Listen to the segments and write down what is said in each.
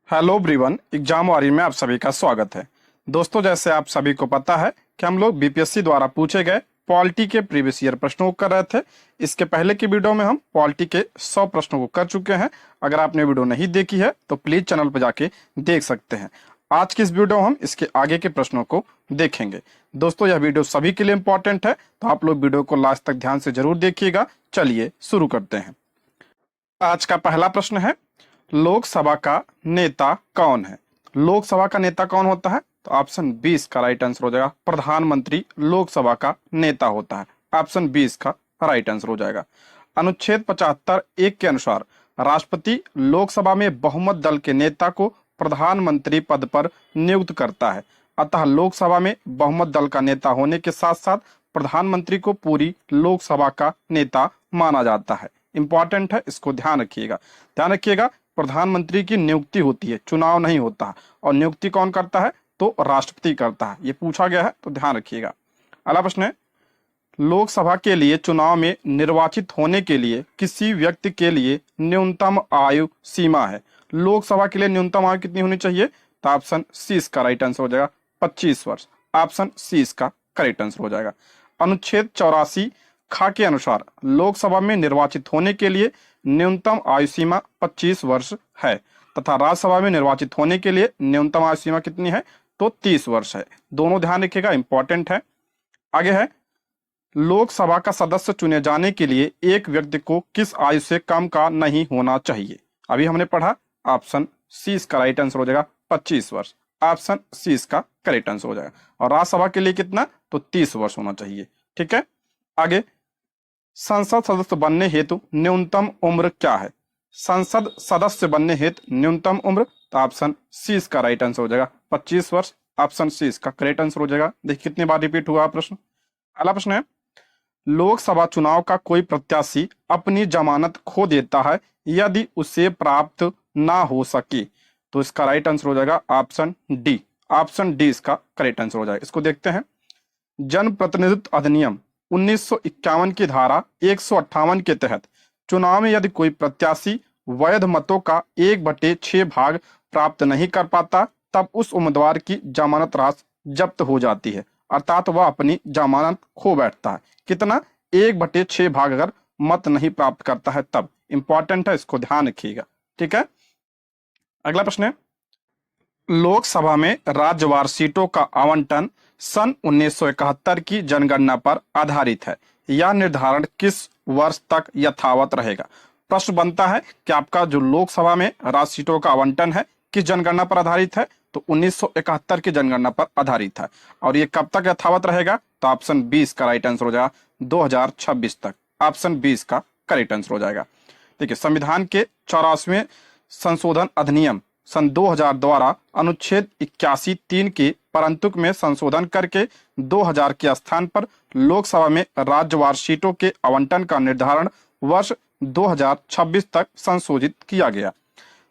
Hello everyone, exam वारी में आप सभी का स्वागत है। दोस्तों, जैसे आप सभी को पता है कि हम लोग बीपीएससी द्वारा पूछे गए पॉलिटी के प्रीवियस ईयर प्रश्नों को कर रहे थे। इसके पहले की वीडियो में हम पॉलिटी के 100 प्रश्नों को कर चुके हैं। अगर आपने वीडियो नहीं देखी है तो प्लीज चैनल पर जाके देख सकते हैं। आज की इस वीडियो में हम इसके आगे के प्रश्नों को देखेंगे। दोस्तों, यह वीडियो सभी के लिए इंपॉर्टेंट है, तो आप लोग वीडियो को लास्ट तक ध्यान से जरूर देखिएगा। चलिए शुरू करते हैं। आज का पहला प्रश्न है, लोकसभा का नेता कौन है? लोकसभा का नेता कौन होता है? तो ऑप्शन 20 का राइट आंसर हो जाएगा, प्रधानमंत्री लोकसभा का नेता होता है। ऑप्शन 20 का राइट आंसर हो जाएगा। अनुच्छेद 75 एक के अनुसार राष्ट्रपति लोकसभा में बहुमत दल के नेता को प्रधानमंत्री पद पर नियुक्त करता है। अतः लोकसभा में बहुमत दल का नेता होने के साथ साथ प्रधानमंत्री को पूरी लोकसभा का नेता माना जाता है। इंपॉर्टेंट है, इसको ध्यान रखिएगा। ध्यान रखिएगा, प्रधानमंत्री की नियुक्ति होती है, चुनाव नहीं होता। और नियुक्ति कौन करता है? तो राष्ट्रपति करता है। ये पूछा गया है, तो ध्यान रखिएगा। अगला प्रश्न है, लोकसभा के लिए चुनाव में निर्वाचित होने के लिए किसी व्यक्ति के लिए न्यूनतम आयु सीमा है। लोकसभा के लिए न्यूनतम आयु कितनी होनी चाहिए? तो ऑप्शन सी इसका राइट आंसर हो जाएगा, 25 वर्ष। ऑप्शन सी इसका करेक्ट आंसर हो जाएगा। अनुच्छेद 84 खा के अनुसार लोकसभा में निर्वाचित होने के लिए न्यूनतम आयु सीमा 25 वर्ष है तथा राज्यसभा में निर्वाचित होने के लिए न्यूनतम आयु सीमा कितनी है? तो 30 वर्ष है। दोनों ध्यान रखिएगा, इंपॉर्टेंट है। आगे है, लोकसभा का सदस्य चुने जाने के लिए एक व्यक्ति को किस आयु से कम का नहीं होना चाहिए? अभी हमने पढ़ा, ऑप्शन सी इसका राइट आंसर हो जाएगा, 25 वर्ष। ऑप्शन सी इसका करेक्ट आंसर हो जाएगा। और राज्यसभा के लिए कितना? तो 30 वर्ष होना चाहिए। ठीक है। आगे, संसद सदस्य बनने हेतु न्यूनतम उम्र क्या है? संसद सदस्य बनने हेतु न्यूनतम उम्र, तो ऑप्शन सी इसका राइट आंसर हो जाएगा, 25 वर्ष। ऑप्शन सी इसका करेक्ट आंसर हो जाएगा। देखिए कितनी बार रिपीट हुआ प्रश्न। अगला प्रश्न है, लोकसभा चुनाव का कोई प्रत्याशी अपनी जमानत खो देता है यदि उसे प्राप्त ना हो सके, तो इसका राइट आंसर हो जाएगा ऑप्शन डी। ऑप्शन डी इसका करेक्ट आंसर हो जाएगा। इसको देखते हैं। जन प्रतिनिधित्व अधिनियम 1951 की धारा 158 के तहत चुनाव में यदि कोई प्रत्याशी वैध मतों का 1/6 भाग प्राप्त नहीं कर पाता, तब उस उम्मीदवार की जमानत राशि जब्त हो जाती है, अर्थात वह अपनी जमानत खो बैठता है। कितना? 1/6 भाग अगर मत नहीं प्राप्त करता है तब। इंपॉर्टेंट है, इसको ध्यान रखिएगा। ठीक है। अगला प्रश्न है, लोकसभा में राज्यवार सीटों का आवंटन सन 1971 की जनगणना पर आधारित है। यह निर्धारण किस वर्ष तक यथावत रहेगा? प्रश्न बनता है कि आपका जो लोकसभा में राज्य सीटों का आवंटन है किस जनगणना पर आधारित है? तो 1971 की जनगणना पर आधारित है। और ये कब तक यथावत रहेगा? तो ऑप्शन 20 का राइट आंसर हो जाएगा, 2026 तक। ऑप्शन 20 का करेक्ट आंसर हो जाएगा। देखिए, संविधान के 84वें संशोधन अधिनियम सन 2000 द्वारा अनुच्छेद 81(3) के परंतुक में संशोधन करके 2000 के स्थान पर लोकसभा में राज्यवार सीटों के आवंटन का निर्धारण वर्ष 2026 तक संशोधित किया गया।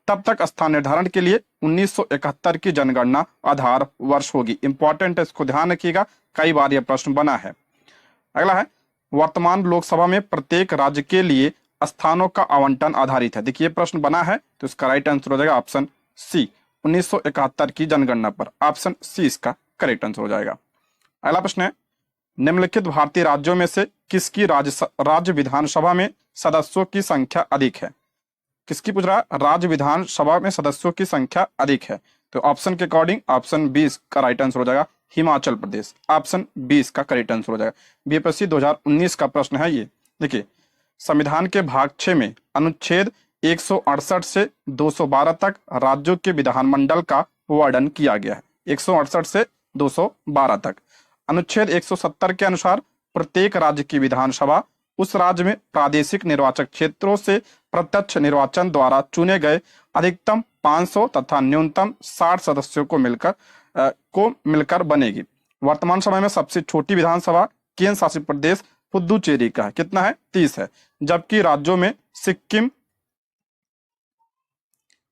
तब तक स्थान निर्धारण के लिए 1971 की जनगणना आधार वर्ष होगी। इंपॉर्टेंट है, इसको ध्यान रखिएगा, कई बार यह प्रश्न बना है। अगला है, वर्तमान लोकसभा में प्रत्येक राज्य के लिए स्थानों का आवंटन आधारित है। देखिए प्रश्न बना है, तो इसका राइट आंसर हो जाएगा ऑप्शन सी, 1971 की जनगणना पर। ऑप्शन सी इसका करेक्ट आंसर हो जाएगा। अगला प्रश्न है, निम्नलिखित भारतीय राज्यों में से किसकी राज्य विधानसभा में सदस्यों की संख्या अधिक है? किसकी पूछ रहा है? राज्य विधानसभा में सदस्यों की संख्या अधिक है। तो ऑप्शन के अकॉर्डिंग ऑप्शन 20 का राइट आंसर हो जाएगा, हिमाचल प्रदेश। ऑप्शन 20 का करेक्ट आंसर हो जाएगा। बीपीएससी 2019 का प्रश्न है ये। देखिए, संविधान के भाग 6 में अनुच्छेद 168 से 212 तक राज्यों के विधानमंडल का वर्णन किया गया है। 168 से 212 तक। अनुच्छेद 170 के अनुसार प्रत्येक राज्य की विधानसभा उस राज्य में प्रादेशिक निर्वाचक क्षेत्रों से प्रत्यक्ष निर्वाचन द्वारा चुने गए अधिकतम 500 तथा न्यूनतम 60 सदस्यों को मिलकर बनेगी। वर्तमान समय में सबसे छोटी विधानसभा केंद्र शासित प्रदेश पुदुचेरी का है। कितना है? 30 है। जबकि राज्यों में सिक्किम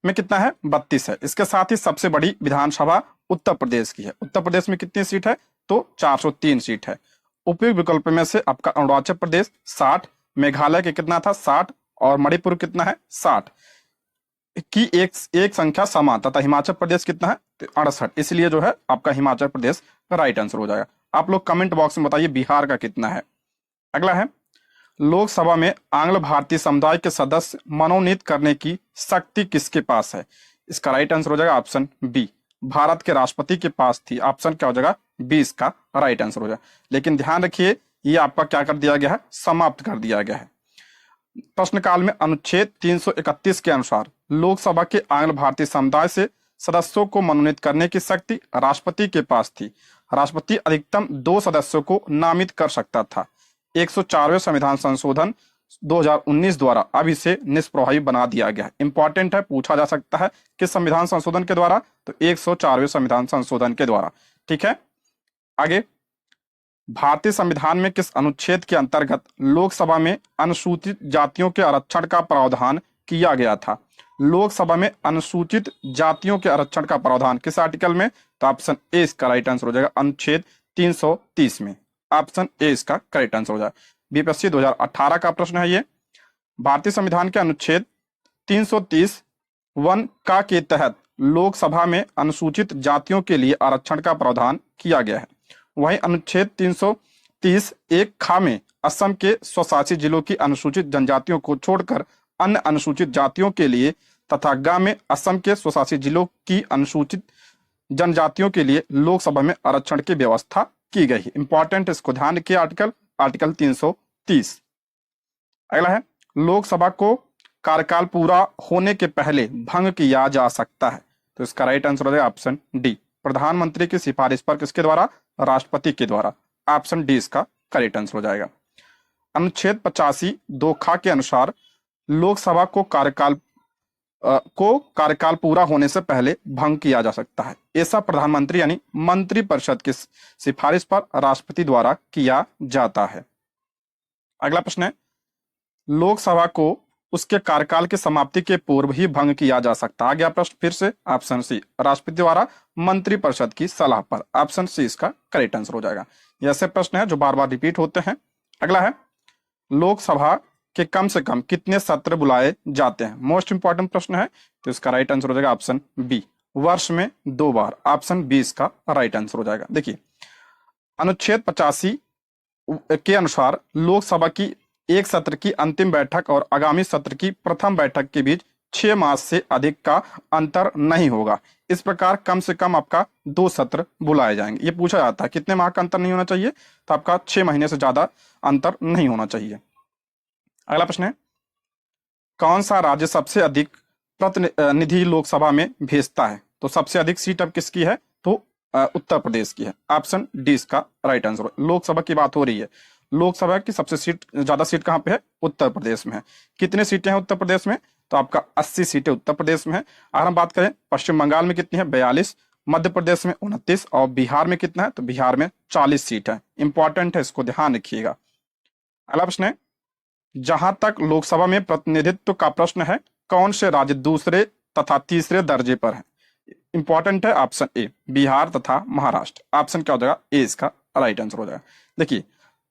में कितना है? 32 है। इसके साथ ही सबसे बड़ी विधानसभा उत्तर प्रदेश की है। उत्तर प्रदेश में कितनी सीट है? तो 403 सीट है। उपयुक्त विकल्प में से आपका अरुणाचल प्रदेश 60, मेघालय के कितना था? 60, और मणिपुर कितना है? 60। की एक संख्या समान, तथा हिमाचल प्रदेश कितना है तो 68, इसलिए जो है आपका हिमाचल प्रदेश राइट आंसर हो जाएगा। आप लोग कमेंट बॉक्स में बताइए बिहार का कितना है। अगला है, लोकसभा में आंग्ल भारतीय समुदाय के सदस्य मनोनीत करने की शक्ति किसके पास है? इसका राइट आंसर हो जाएगा ऑप्शन बी, भारत के राष्ट्रपति के पास थी। ऑप्शन क्या हो जाएगा? बी इसका राइट आंसर हो जाएगा। लेकिन ध्यान रखिए, ये आपका क्या कर दिया गया है? समाप्त कर दिया गया है। प्रश्नकाल में अनुच्छेद 331 के अनुसार लोकसभा के आंग्ल भारतीय समुदाय से सदस्यों को मनोनीत करने की शक्ति राष्ट्रपति के पास थी। राष्ट्रपति अधिकतम 2 सदस्यों को नामित कर सकता था। 104वें संविधान संशोधन 2019 द्वारा अब इसे निष्प्रभावी बना दिया गया है। इंपॉर्टेंट है, पूछा जा सकता है किस संविधान संशोधन के द्वारा? तो 104वें संविधान संशोधन के द्वारा। ठीक है, आगे, भारतीय संविधान में किस अनुच्छेद के अंतर्गत लोकसभा में अनुसूचित जातियों के आरक्षण का प्रावधान किया गया था? लोकसभा में अनुसूचित जातियों के आरक्षण का प्रावधान किस आर्टिकल में? तो ऑप्शन ए इसका राइट आंसर हो जाएगा, अनुच्छेद 330 में। ऑप्शन ए इसका करेक्ट आंसर हो जाएगा। बीपीएससी 2018 का प्रश्न है ये। भारतीय संविधान के अनुच्छेद 330(1) का के तहत लोकसभा में अनुसूचित जातियों के लिए आरक्षण का प्रावधान किया गया है। वहीं अनुच्छेद 330(1) खा में असम के स्वशासी जिलों की अनुसूचित जनजातियों को छोड़कर अन्य अनुसूचित जातियों के लिए तथा गा में असम के स्वशासी जिलों की अनुसूचित जनजातियों के लिए लोकसभा में आरक्षण की व्यवस्था की गई है। इंपॉर्टेंट, इसको ध्यान रखिए, आर्टिकल 330। अगला है, लोकसभा को कार्यकाल पूरा होने के पहले भंग किया जा सकता है? तो इसका राइट आंसर हो जाएगा ऑप्शन डी, प्रधानमंत्री की सिफारिश पर। किसके द्वारा? राष्ट्रपति के द्वारा। ऑप्शन डी इसका करेक्ट आंसर हो जाएगा। अनुच्छेद 85(2) खा के अनुसार लोकसभा को कार्यकाल पूरा होने से पहले भंग किया जा सकता है। ऐसा प्रधानमंत्री यानी मंत्रिपरिषद की सिफारिश पर राष्ट्रपति द्वारा किया जाता है। अगला प्रश्न है, लोकसभा को उसके कार्यकाल की समाप्ति के पूर्व ही भंग किया जा सकता है। आ गया प्रश्न फिर से, ऑप्शन सी, राष्ट्रपति द्वारा मंत्रिपरिषद की सलाह पर। ऑप्शन सी इसका करेक्ट आंसर हो जाएगा। ये ऐसे प्रश्न है जो बार बार रिपीट होते हैं। अगला है, लोकसभा के कम से कम कितने सत्र बुलाए जाते हैं? मोस्ट इंपॉर्टेंट प्रश्न है, तो इसका राइट आंसर हो जाएगा ऑप्शन बी, वर्ष में 2 बार। ऑप्शन बी इसका राइट आंसर हो जाएगा। देखिए, अनुच्छेद 85 के अनुसार लोकसभा की एक सत्र की अंतिम बैठक और आगामी सत्र की प्रथम बैठक के बीच 6 मास से अधिक का अंतर नहीं होगा। इस प्रकार कम से कम आपका 2 सत्र बुलाए जाएंगे। ये पूछा जाता है कितने माह का अंतर नहीं होना चाहिए? तो आपका 6 महीने से ज्यादा अंतर नहीं होना चाहिए। अगला प्रश्न है, कौन सा राज्य सबसे अधिक प्रतिनिधि लोकसभा में भेजता है? तो सबसे अधिक सीट अब किसकी है? तो उत्तर प्रदेश की है। ऑप्शन डी इसका राइट आंसर। लोकसभा की बात हो रही है, लोकसभा की सबसे ज्यादा सीट कहां पे है? उत्तर प्रदेश में है। कितने सीटें हैं उत्तर प्रदेश में? तो आपका 80 सीटें उत्तर प्रदेश में है। अगर हम बात करें पश्चिम बंगाल में कितनी है? 42, मध्य प्रदेश में 29 और बिहार में कितना है? तो बिहार में 40 सीट है। इंपॉर्टेंट है, इसको ध्यान रखिएगा। अगला प्रश्न है, जहां तक लोकसभा में प्रतिनिधित्व का प्रश्न है, कौन से राज्य दूसरे तथा तीसरे दर्जे पर है? इंपॉर्टेंट है, ऑप्शन ए, बिहार तथा महाराष्ट्र। ऑप्शन क्या हो जाएगा? ए इसका राइट आंसर हो जाएगा। देखिए,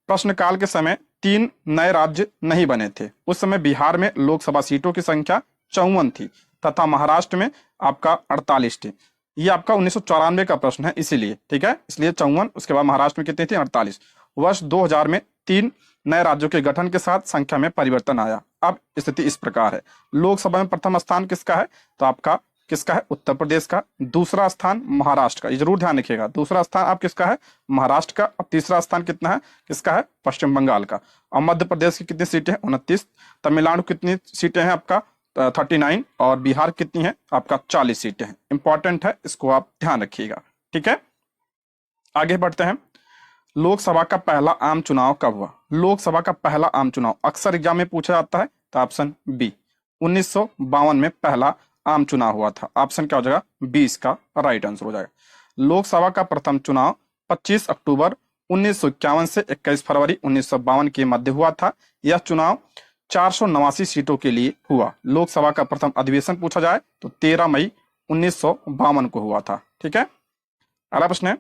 प्रश्नकाल के समय 3 नए राज्य नहीं बने थे। उस समय बिहार में लोकसभा सीटों की संख्या 54 थी तथा महाराष्ट्र में आपका 48 थी। ये आपका 1994 का प्रश्न है, इसीलिए ठीक है, इसलिए 54, उसके बाद महाराष्ट्र में कितनी थी? 48। वर्ष 2000 में 3 नए राज्यों के गठन के साथ संख्या में परिवर्तन आया। अब स्थिति इस प्रकार है, लोकसभा में प्रथम स्थान किसका है? तो आपका किसका है? उत्तर प्रदेश का। दूसरा स्थान महाराष्ट्र का, ये जरूर ध्यान रखिएगा। दूसरा स्थान आप किसका है? महाराष्ट्र का। अब तीसरा स्थान कितना है? किसका है? पश्चिम बंगाल का। और मध्य प्रदेश की कितनी सीटें हैं? 29। तमिलनाडु कितनी सीटें हैं? आपका 39। और बिहार कितनी है? आपका 40 सीटें हैं। इंपॉर्टेंट है, इसको आप ध्यान रखिएगा। ठीक है, आगे बढ़ते हैं। लोकसभा का पहला आम चुनाव कब हुआ? लोकसभा का पहला आम चुनाव अक्सर एग्जाम में पूछा जाता है, तो ऑप्शन बी, 1952 में पहला आम चुनाव हुआ था। ऑप्शन क्या हो जाएगा? बी इसका राइट आंसर हो जाएगा। लोकसभा का प्रथम चुनाव 25 अक्टूबर 1951 से 21 फरवरी 1952 के मध्य हुआ था। यह चुनाव 489 सीटों के लिए हुआ। लोकसभा का प्रथम अधिवेशन पूछा जाए तो 13 मई 1952 को हुआ था। ठीक है, अगला प्रश्न है,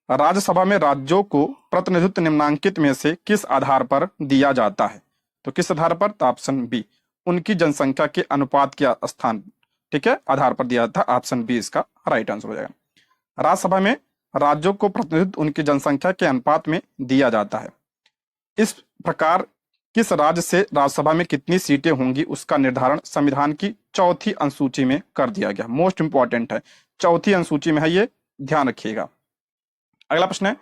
राज्यसभा में राज्यों को प्रतिनिधित्व निम्नांकित में से किस आधार पर दिया जाता है? तो किस आधार पर? तो ऑप्शन बी, उनकी जनसंख्या के अनुपात के स्थान ठीक है, आधार पर दिया था। ऑप्शन बी इसका राइट आंसर हो जाएगा। राज्यसभा में राज्यों को प्रतिनिधित्व उनकी जनसंख्या के अनुपात में दिया जाता है। इस प्रकार किस राज्य से राज्यसभा में कितनी सीटें होंगी उसका निर्धारण संविधान की चौथी अनुसूची में कर दिया गया। मोस्ट इंपॉर्टेंट है, चौथी अनुसूची में है ये, ध्यान रखिएगा। अगला प्रश्न है,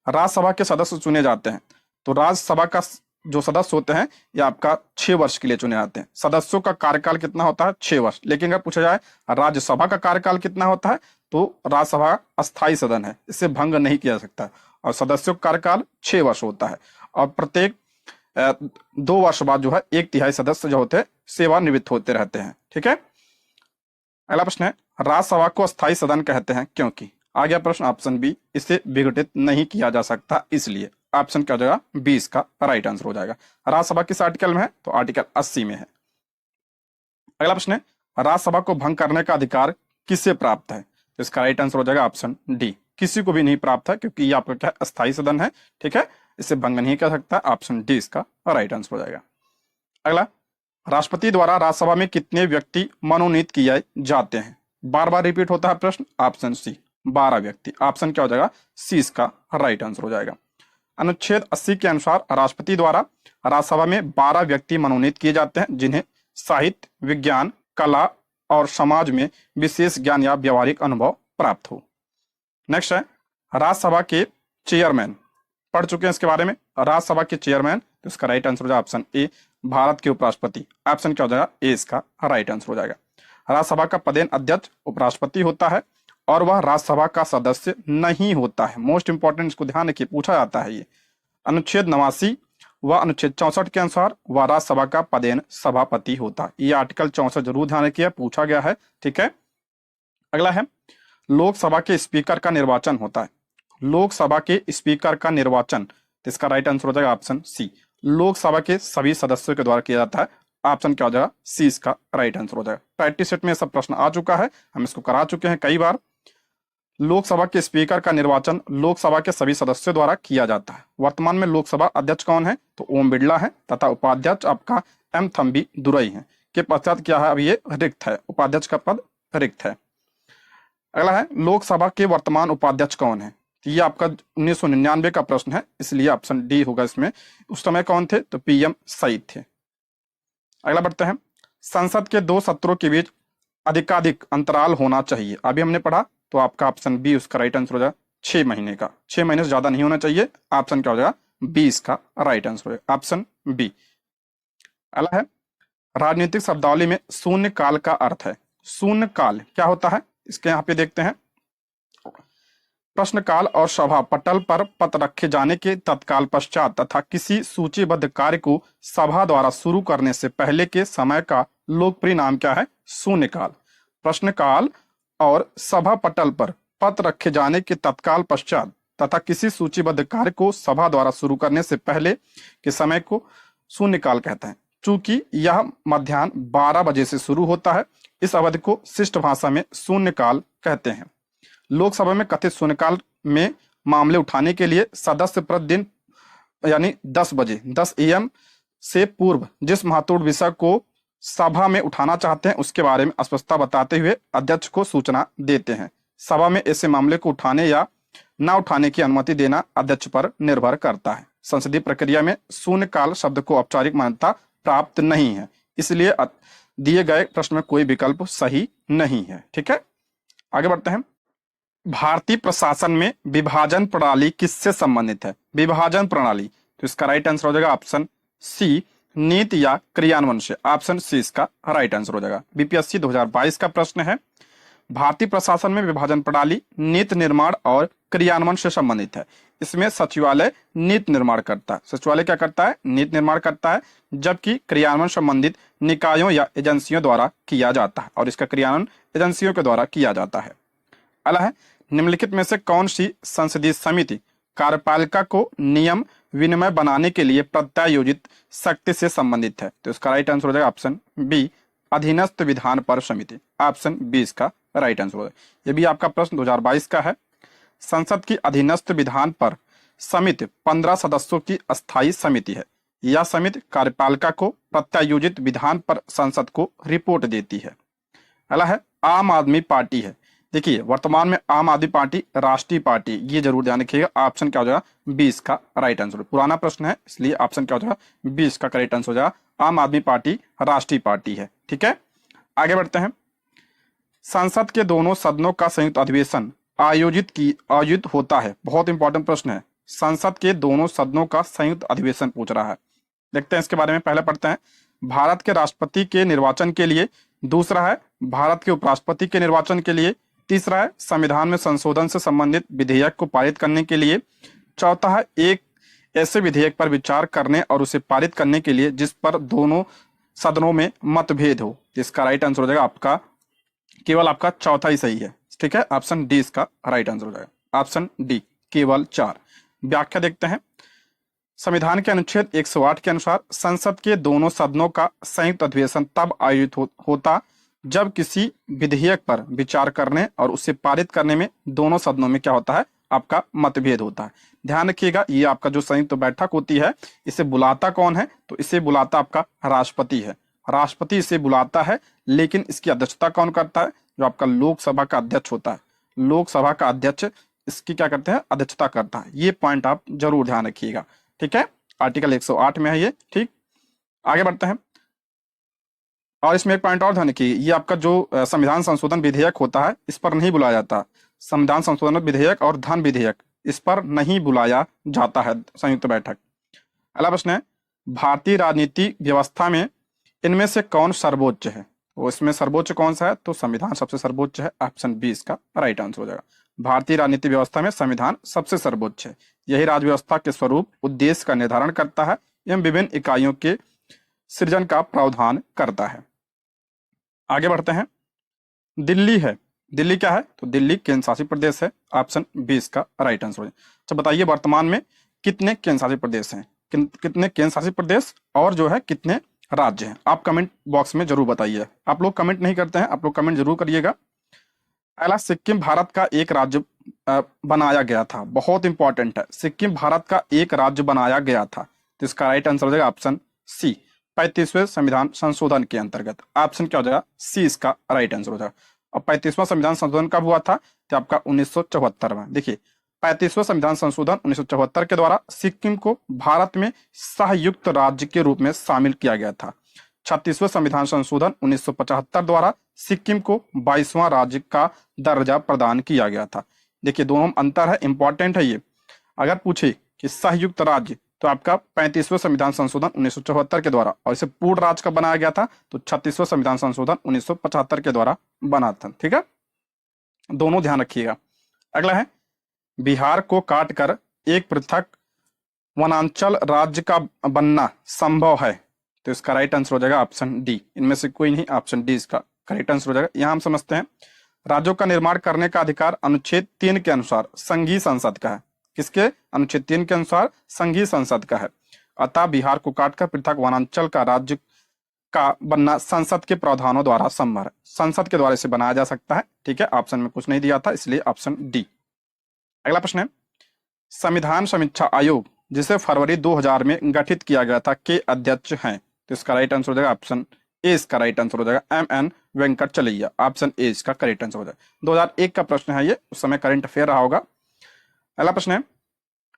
राज्यसभा के सदस्य चुने जाते हैं तो राज्यसभा का जो सदस्य होते हैं ये आपका 6 वर्ष के लिए चुने जाते हैं। सदस्यों का कार्यकाल कितना होता है? 6 वर्ष। लेकिन अगर पूछा जाए राज्यसभा का कार्यकाल कितना होता है तो राज्यसभा अस्थायी सदन है, इसे भंग नहीं किया जा सकता और सदस्यों का कार्यकाल 6 वर्ष होता है और प्रत्येक 2 वर्ष बाद जो है 1/3 सदस्य जो होते हैं सेवानिवृत्त होते रहते हैं। ठीक है। अगला प्रश्न है, राज्यसभा को अस्थायी सदन कहते हैं क्योंकि? आ गया प्रश्न ऑप्शन बी, इसे विघटित नहीं किया जा सकता इसलिए। ऑप्शन क्या हो जाएगा? बी इसका राइट आंसर हो जाएगा। राज्यसभा किस आर्टिकल में है? तो आर्टिकल 80 में है। अगला प्रश्न है, राज्यसभा को भंग करने का अधिकार किसे प्राप्त है? तो इसका राइट आंसर हो जाएगा ऑप्शन डी, किसी को भी नहीं प्राप्त है क्योंकि ये आपका क्या है? अस्थायी सदन है। ठीक है, इसे भंग नहीं कर सकता। ऑप्शन डी इसका राइट आंसर हो जाएगा। अगला, राष्ट्रपति द्वारा राज्यसभा में कितने व्यक्ति मनोनीत किए जाते हैं? बार बार रिपीट होता है प्रश्न। ऑप्शन सी 12 व्यक्ति। ऑप्शन क्या हो जाएगा? सी इसका राइट आंसर हो जाएगा। अनुच्छेद 80 के अनुसार राष्ट्रपति द्वारा राज्यसभा में 12 व्यक्ति मनोनीत किए जाते हैं जिन्हें साहित्य, विज्ञान, कला और समाज में विशेष ज्ञान या व्यावहारिक अनुभव प्राप्त हो। नेक्स्ट है, राज्यसभा के चेयरमैन, पढ़ चुके हैं इसके बारे में। राज्यसभा के चेयरमैन, तो इसका राइट आंसर हो जाएगा ऑप्शन ए, भारत के उपराष्ट्रपति। ऑप्शन क्या हो जाएगा? ए इसका राइट आंसर हो जाएगा। राज्यसभा का पदेन अध्यक्ष उपराष्ट्रपति होता है और वह राज्यसभा का सदस्य नहीं होता है। मोस्ट इंपॉर्टेंट, इसको ध्यान रखिए, पूछा जाता है ये। अनुच्छेद 89 व अनुच्छेद 64 के अनुसार वह राज्यसभा का पदेन सभापति होता है। ये आर्टिकल 64 जरूर ध्यान रखिए, पूछा गया है। ठीक है। अगला है, लोकसभा के स्पीकर का निर्वाचन होता है। लोकसभा के स्पीकर का निर्वाचन, तो इसका राइट आंसर हो जाएगा ऑप्शन सी, लोकसभा के सभी सदस्यों के द्वारा किया जाता है। ऑप्शन क्या हो जाएगा? सी इसका राइट आंसर हो जाएगा। प्रैक्टिस सेट में सब प्रश्न आ चुका है, हम इसको करा चुके हैं कई बार। लोकसभा के स्पीकर का निर्वाचन लोकसभा के सभी सदस्यों द्वारा किया जाता है। वर्तमान में लोकसभा अध्यक्ष कौन है? तो ओम बिरला है तथा उपाध्यक्ष आपका एम थम्बी दुरई है। के पश्चात क्या है? अब ये रिक्त है, उपाध्यक्ष का पद रिक्त है। अगला है, लोकसभा के वर्तमान उपाध्यक्ष कौन है? ये आपका 1999 का प्रश्न है, इसलिए ऑप्शन डी होगा इसमें। उस समय कौन थे? तो पीएम सईद थे। अगला बढ़ते हैं, संसद के 2 सत्रों के बीच अधिकाधिक अंतराल होना चाहिए। अभी हमने पढ़ा, तो आपका ऑप्शन बी उसका राइट आंसर हो जाएगा 6 महीने का। 6 महीने से ज्यादा नहीं होना चाहिए। ऑप्शन क्या हो जाएगा? बी इसका राइट आंसर हो जाएगा, ऑप्शन बी। अगला है, राजनीतिक शब्दावली में शून्य काल का अर्थ है। शून्य काल क्या होता है? इसके यहाँ पे देखते हैं। प्रश्नकाल और सभा पटल पर पत्र रखे जाने के तत्काल पश्चात तथा किसी सूचीबद्ध कार्य को सभा द्वारा शुरू करने से पहले के समय का लोकप्रिय नाम क्या है? शून्यकाल। प्रश्नकाल और सभा पटल पर पत्र रखे जाने के तत्काल पश्चात तथा किसी सूचीबद्ध कार्य को सभा द्वारा शुरू करने से पहले के समय को शून्यकाल कहते हैं। चूंकि यह मध्याह्न 12 बजे से शुरू होता है, इस अवधि को शिष्ट भाषा में शून्यकाल कहते हैं। लोकसभा में कथित शून्यकाल में मामले उठाने के लिए सदस्य प्रतिदिन यानी 10 बजे 10 AM से पूर्व जिस महत्वपूर्ण विषय को सभा में उठाना चाहते हैं उसके बारे में स्पष्टता बताते हुए अध्यक्ष को सूचना देते हैं। सभा में ऐसे मामले को उठाने या न उठाने की अनुमति देना अध्यक्ष पर निर्भर करता है। संसदीय प्रक्रिया में शून्यकाल शब्द को औपचारिक मान्यता प्राप्त नहीं है, इसलिए दिए गए प्रश्न में कोई विकल्प सही नहीं है। ठीक है, आगे बढ़ते हैं। भारतीय प्रशासन में विभाजन प्रणाली किससे संबंधित है? विभाजन प्रणाली, तो इसका राइट आंसर हो जाएगा ऑप्शन सी, नीति या क्रियान्वयन से। ऑप्शन सी इसका राइट आंसर हो जाएगा। बीपीएससी 2022 का प्रश्न है। भारतीय प्रशासन में विभाजन प्रणाली नीति निर्माण और क्रियान्वयन से संबंधित है। इसमें सचिवालय नीति निर्माण करता है। सचिवालय क्या करता है? नीति निर्माण करता है, जबकि क्रियान्वयन संबंधित निकायों या एजेंसियों द्वारा किया जाता है और इसका क्रियान्वयन एजेंसियों के द्वारा किया जाता है। अगला है, निम्नलिखित में से कौन सी संसदीय समिति कार्यपालिका को नियम विनिमय बनाने के लिए प्रत्यायोजित शक्ति से संबंधित है? तो इसका राइट आंसर हो जाएगा ऑप्शन बी, अधीनस्थ विधान पर समिति। ऑप्शन बी इसका राइट आंसर हो जाएगा। ये भी आपका प्रश्न 2022 का है। संसद की अधीनस्थ विधान पर समिति 15 सदस्यों की अस्थायी समिति है। यह समिति कार्यपालिका को प्रत्यायोजित विधान पर संसद को रिपोर्ट देती है। पहला है आम आदमी पार्टी है। देखिए वर्तमान में आम आदमी पार्टी राष्ट्रीय पार्टी, ये जरूर ध्यान रखिएगा। ऑप्शन क्या हो जाएगा? 20 का राइट आंसर। पुराना प्रश्न है इसलिए ऑप्शन क्या हो जाएगा? 20 का करेक्ट आंसर हो जाएगा। आम आदमी पार्टी राष्ट्रीय पार्टी है। ठीक है, आगे बढ़ते हैं। संसद के दोनों सदनों का संयुक्त अधिवेशन आयोजित होता है। बहुत इंपॉर्टेंट प्रश्न है। संसद के दोनों सदनों का संयुक्त अधिवेशन पूछ रहा है। देखते हैं इसके बारे में। पहले पढ़ते हैं भारत के राष्ट्रपति के निर्वाचन के लिए, दूसरा है भारत के उपराष्ट्रपति के निर्वाचन के लिए, तीसरा है संविधान में संशोधन से संबंधित विधेयक को पारित करने के लिए, चौथा है एक ऐसे विधेयक पर विचार करने और उसे पारित करने के लिए जिस पर दोनों सदनों में मतभेद हो। इसका राइट आंसर हो जाएगा आपका, केवल आपका चौथा ही सही है। ठीक है, ऑप्शन डी इसका राइट आंसर हो जाएगा। ऑप्शन डी केवल 4। व्याख्या देखते हैं। संविधान के अनुच्छेद 108 के अनुसार संसद के दोनों सदनों का संयुक्त अधिवेशन तब आयोजित होता जब किसी विधेयक पर विचार करने और उसे पारित करने में दोनों सदनों में क्या होता है? आपका मतभेद होता है। ध्यान रखिएगा, ये आपका जो संयुक्त बैठक होती है, इसे बुलाता कौन है? तो इसे बुलाता आपका राष्ट्रपति है। राष्ट्रपति इसे बुलाता है, लेकिन इसकी अध्यक्षता कौन करता है? जो आपका लोकसभा का अध्यक्ष होता है। लोकसभा का अध्यक्ष इसकी क्या करते हैं? अध्यक्षता करता है। ये पॉइंट आप जरूर ध्यान रखिएगा। ठीक है, आर्टिकल 108 में है ये। ठीक, आगे बढ़ते हैं। और इसमें एक पॉइंट और ध्यान रखिए, ये आपका जो संविधान संशोधन विधेयक होता है, इस पर नहीं बुलाया जाता। संविधान संशोधन विधेयक और धन विधेयक, इस पर नहीं बुलाया जाता है संयुक्त बैठक। अगला प्रश्न है भारतीय राजनीति व्यवस्था में इनमें से कौन सर्वोच्च है? वो इसमें सर्वोच्च कौन सा है? तो संविधान सबसे सर्वोच्च है। ऑप्शन बी इसका राइट आंसर हो जाएगा। भारतीय राजनीति व्यवस्था में संविधान सबसे सर्वोच्च है। यही राज्य व्यवस्था के स्वरूप, उद्देश्य का निर्धारण करता है एवं विभिन्न इकाइयों के सृजन का प्रावधान करता है। आगे बढ़ते हैं। दिल्ली है, दिल्ली क्या है? तो दिल्ली केंद्र शासित प्रदेश है। ऑप्शन बी इसका राइट आंसर हो जाएगा। अच्छा बताइए वर्तमान में कितने केंद्र शासित प्रदेश हैं? कितने केंद्र शासित प्रदेश और जो है कितने राज्य हैं? आप कमेंट बॉक्स में जरूर बताइए। आप लोग कमेंट नहीं करते हैं, आप लोग कमेंट जरूर करिएगा। पहला, सिक्किम भारत का एक राज्य बनाया गया था। बहुत इंपॉर्टेंट है, सिक्किम भारत का एक राज्य बनाया गया था। तो इसका राइट आंसर हो जाएगा ऑप्शन सी, 35वें संविधान संशोधन के अंतर्गत। ऑप्शन क्या हो जाएगा? सी इसका राइट आंसर हो जाएगा। और 35वां संविधान संशोधन कब हुआ था? तो आपका 1974 में। देखिए 35वां संविधान संशोधन 1974 के द्वारा सिक्किम को भारत में सहयुक्त राज्य के रूप में शामिल किया गया था। 36वां संविधान संशोधन 1975 द्वारा सिक्किम को 22वां राज्य का दर्जा प्रदान किया गया था। देखिए दोनों में अंतर है, इंपॉर्टेंट है ये। अगर पूछे कि सहयुक्त राज्य, तो आपका 35वां संविधान संशोधन 1974 के द्वारा, और इसे पूर्ण राज्य कब बनाया गया था? तो 36वां संविधान संशोधन 1975 के द्वारा बना था। ठीक है, दोनों ध्यान रखिएगा। अगला है बिहार को काटकर एक पृथक वनांचल राज्य का बनना संभव है। तो इसका राइट आंसर हो जाएगा ऑप्शन डी। इनमें से कोई नहीं, ऑप्शन डी इसका करेक्ट आंसर हो जाएगा। यहां हम समझते हैं राज्यों का निर्माण करने का अधिकार अनुच्छेद 3 के अनुसार संघीय संसद का है। किसके? अनुच्छेद 3 के अनुसार संघीय संसद का है। अतः बिहार को काटकर पृथक वनांचल का राज्य का बनना संसद के प्रावधानों द्वारा संभव है। संसद के द्वारा इसे बनाया जा सकता है। ठीक है, ऑप्शन में कुछ नहीं दिया था, इसलिए ऑप्शन डी। अगला प्रश्न है संविधान समीक्षा आयोग, जिसे फरवरी 2000 में गठित किया गया था, के अध्यक्ष हैं। तो इसका राइट आंसर हो जाएगा ऑप्शन ए इसका राइट आंसर हो जाएगा एम.एन. वेंकटचलैया। ऑप्शन ए इसका करेक्ट आंसर हो जाएगा। 2001 का प्रश्न है ये, उस समय करंट अफेयर रहा होगा। अगला प्रश्न है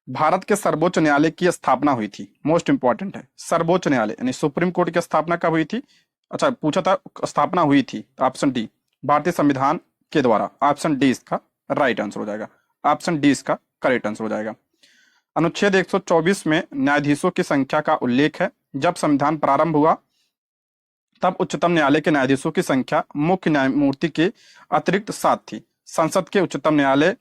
भारत के सर्वोच्च न्यायालय की स्थापना हुई थी। मोस्ट इंपॉर्टेंट है, सर्वोच्च न्यायालय यानी सुप्रीम कोर्ट की स्थापना कब हुई थी? अच्छा पूछा था स्थापना हुई थी, ऑप्शन डी भारतीय संविधान के द्वारा। ऑप्शन डी इसका राइट आंसर हो जाएगा। ऑप्शन डी इसका करेक्ट आंसर हो जाएगा। अनुच्छेद 124 में न्यायाधीशों की संख्या का उल्लेख है। जब संविधान प्रारंभ हुआ तब उच्चतम न्यायालय के न्यायाधीशों की संख्या मुख्य न्यायमूर्ति के अतिरिक्त 7 थी। संसद के उच्चतम न्यायालय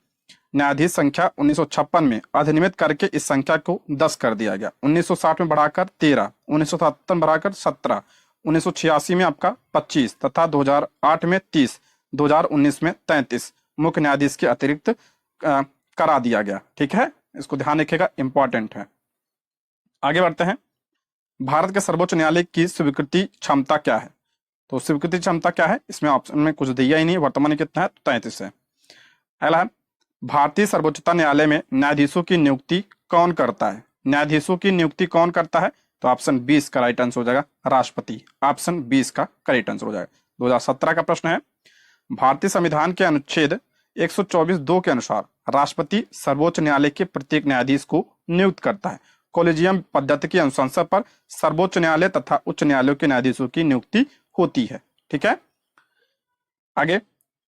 न्यायाधीश संख्या 1956 में अधिनियमित करके इस संख्या को 10 कर दिया गया। 1960 में बढ़ाकर 13, 1977 में बढ़ाकर 17, 1986 में आपका 25 तथा 2008 में 30, 2019 में 33 मुख्य न्यायाधीश के अतिरिक्त करा दिया गया। ठीक है, इसको ध्यान रखिएगा, इंपॉर्टेंट है। आगे बढ़ते हैं। भारत के सर्वोच्च न्यायालय की स्वीकृति क्षमता क्या है? तो स्वीकृति क्षमता क्या है? इसमें ऑप्शन में कुछ दिया ही नहीं। वर्तमान में कितना है? 33 है। अगला है भारतीय सर्वोच्चता न्यायालय में न्यायाधीशों की नियुक्ति कौन करता है? न्यायाधीशों की नियुक्ति कौन करता है? तो ऑप्शन 20 का राइट आंसर हो जाएगा राष्ट्रपति। ऑप्शन 20 का करेक्ट आंसर हो जाएगा। 2017 का प्रश्न है भारतीय संविधान के अनुच्छेद 124(2) के अनुसार राष्ट्रपति सर्वोच्च न्यायालय के प्रत्येक न्यायाधीश को नियुक्त करता है। कॉलेजियम पद्धति की अनुशंसा पर सर्वोच्च न्यायालय तथा उच्च न्यायालयों के न्यायाधीशों की नियुक्ति होती है। ठीक है, आगे,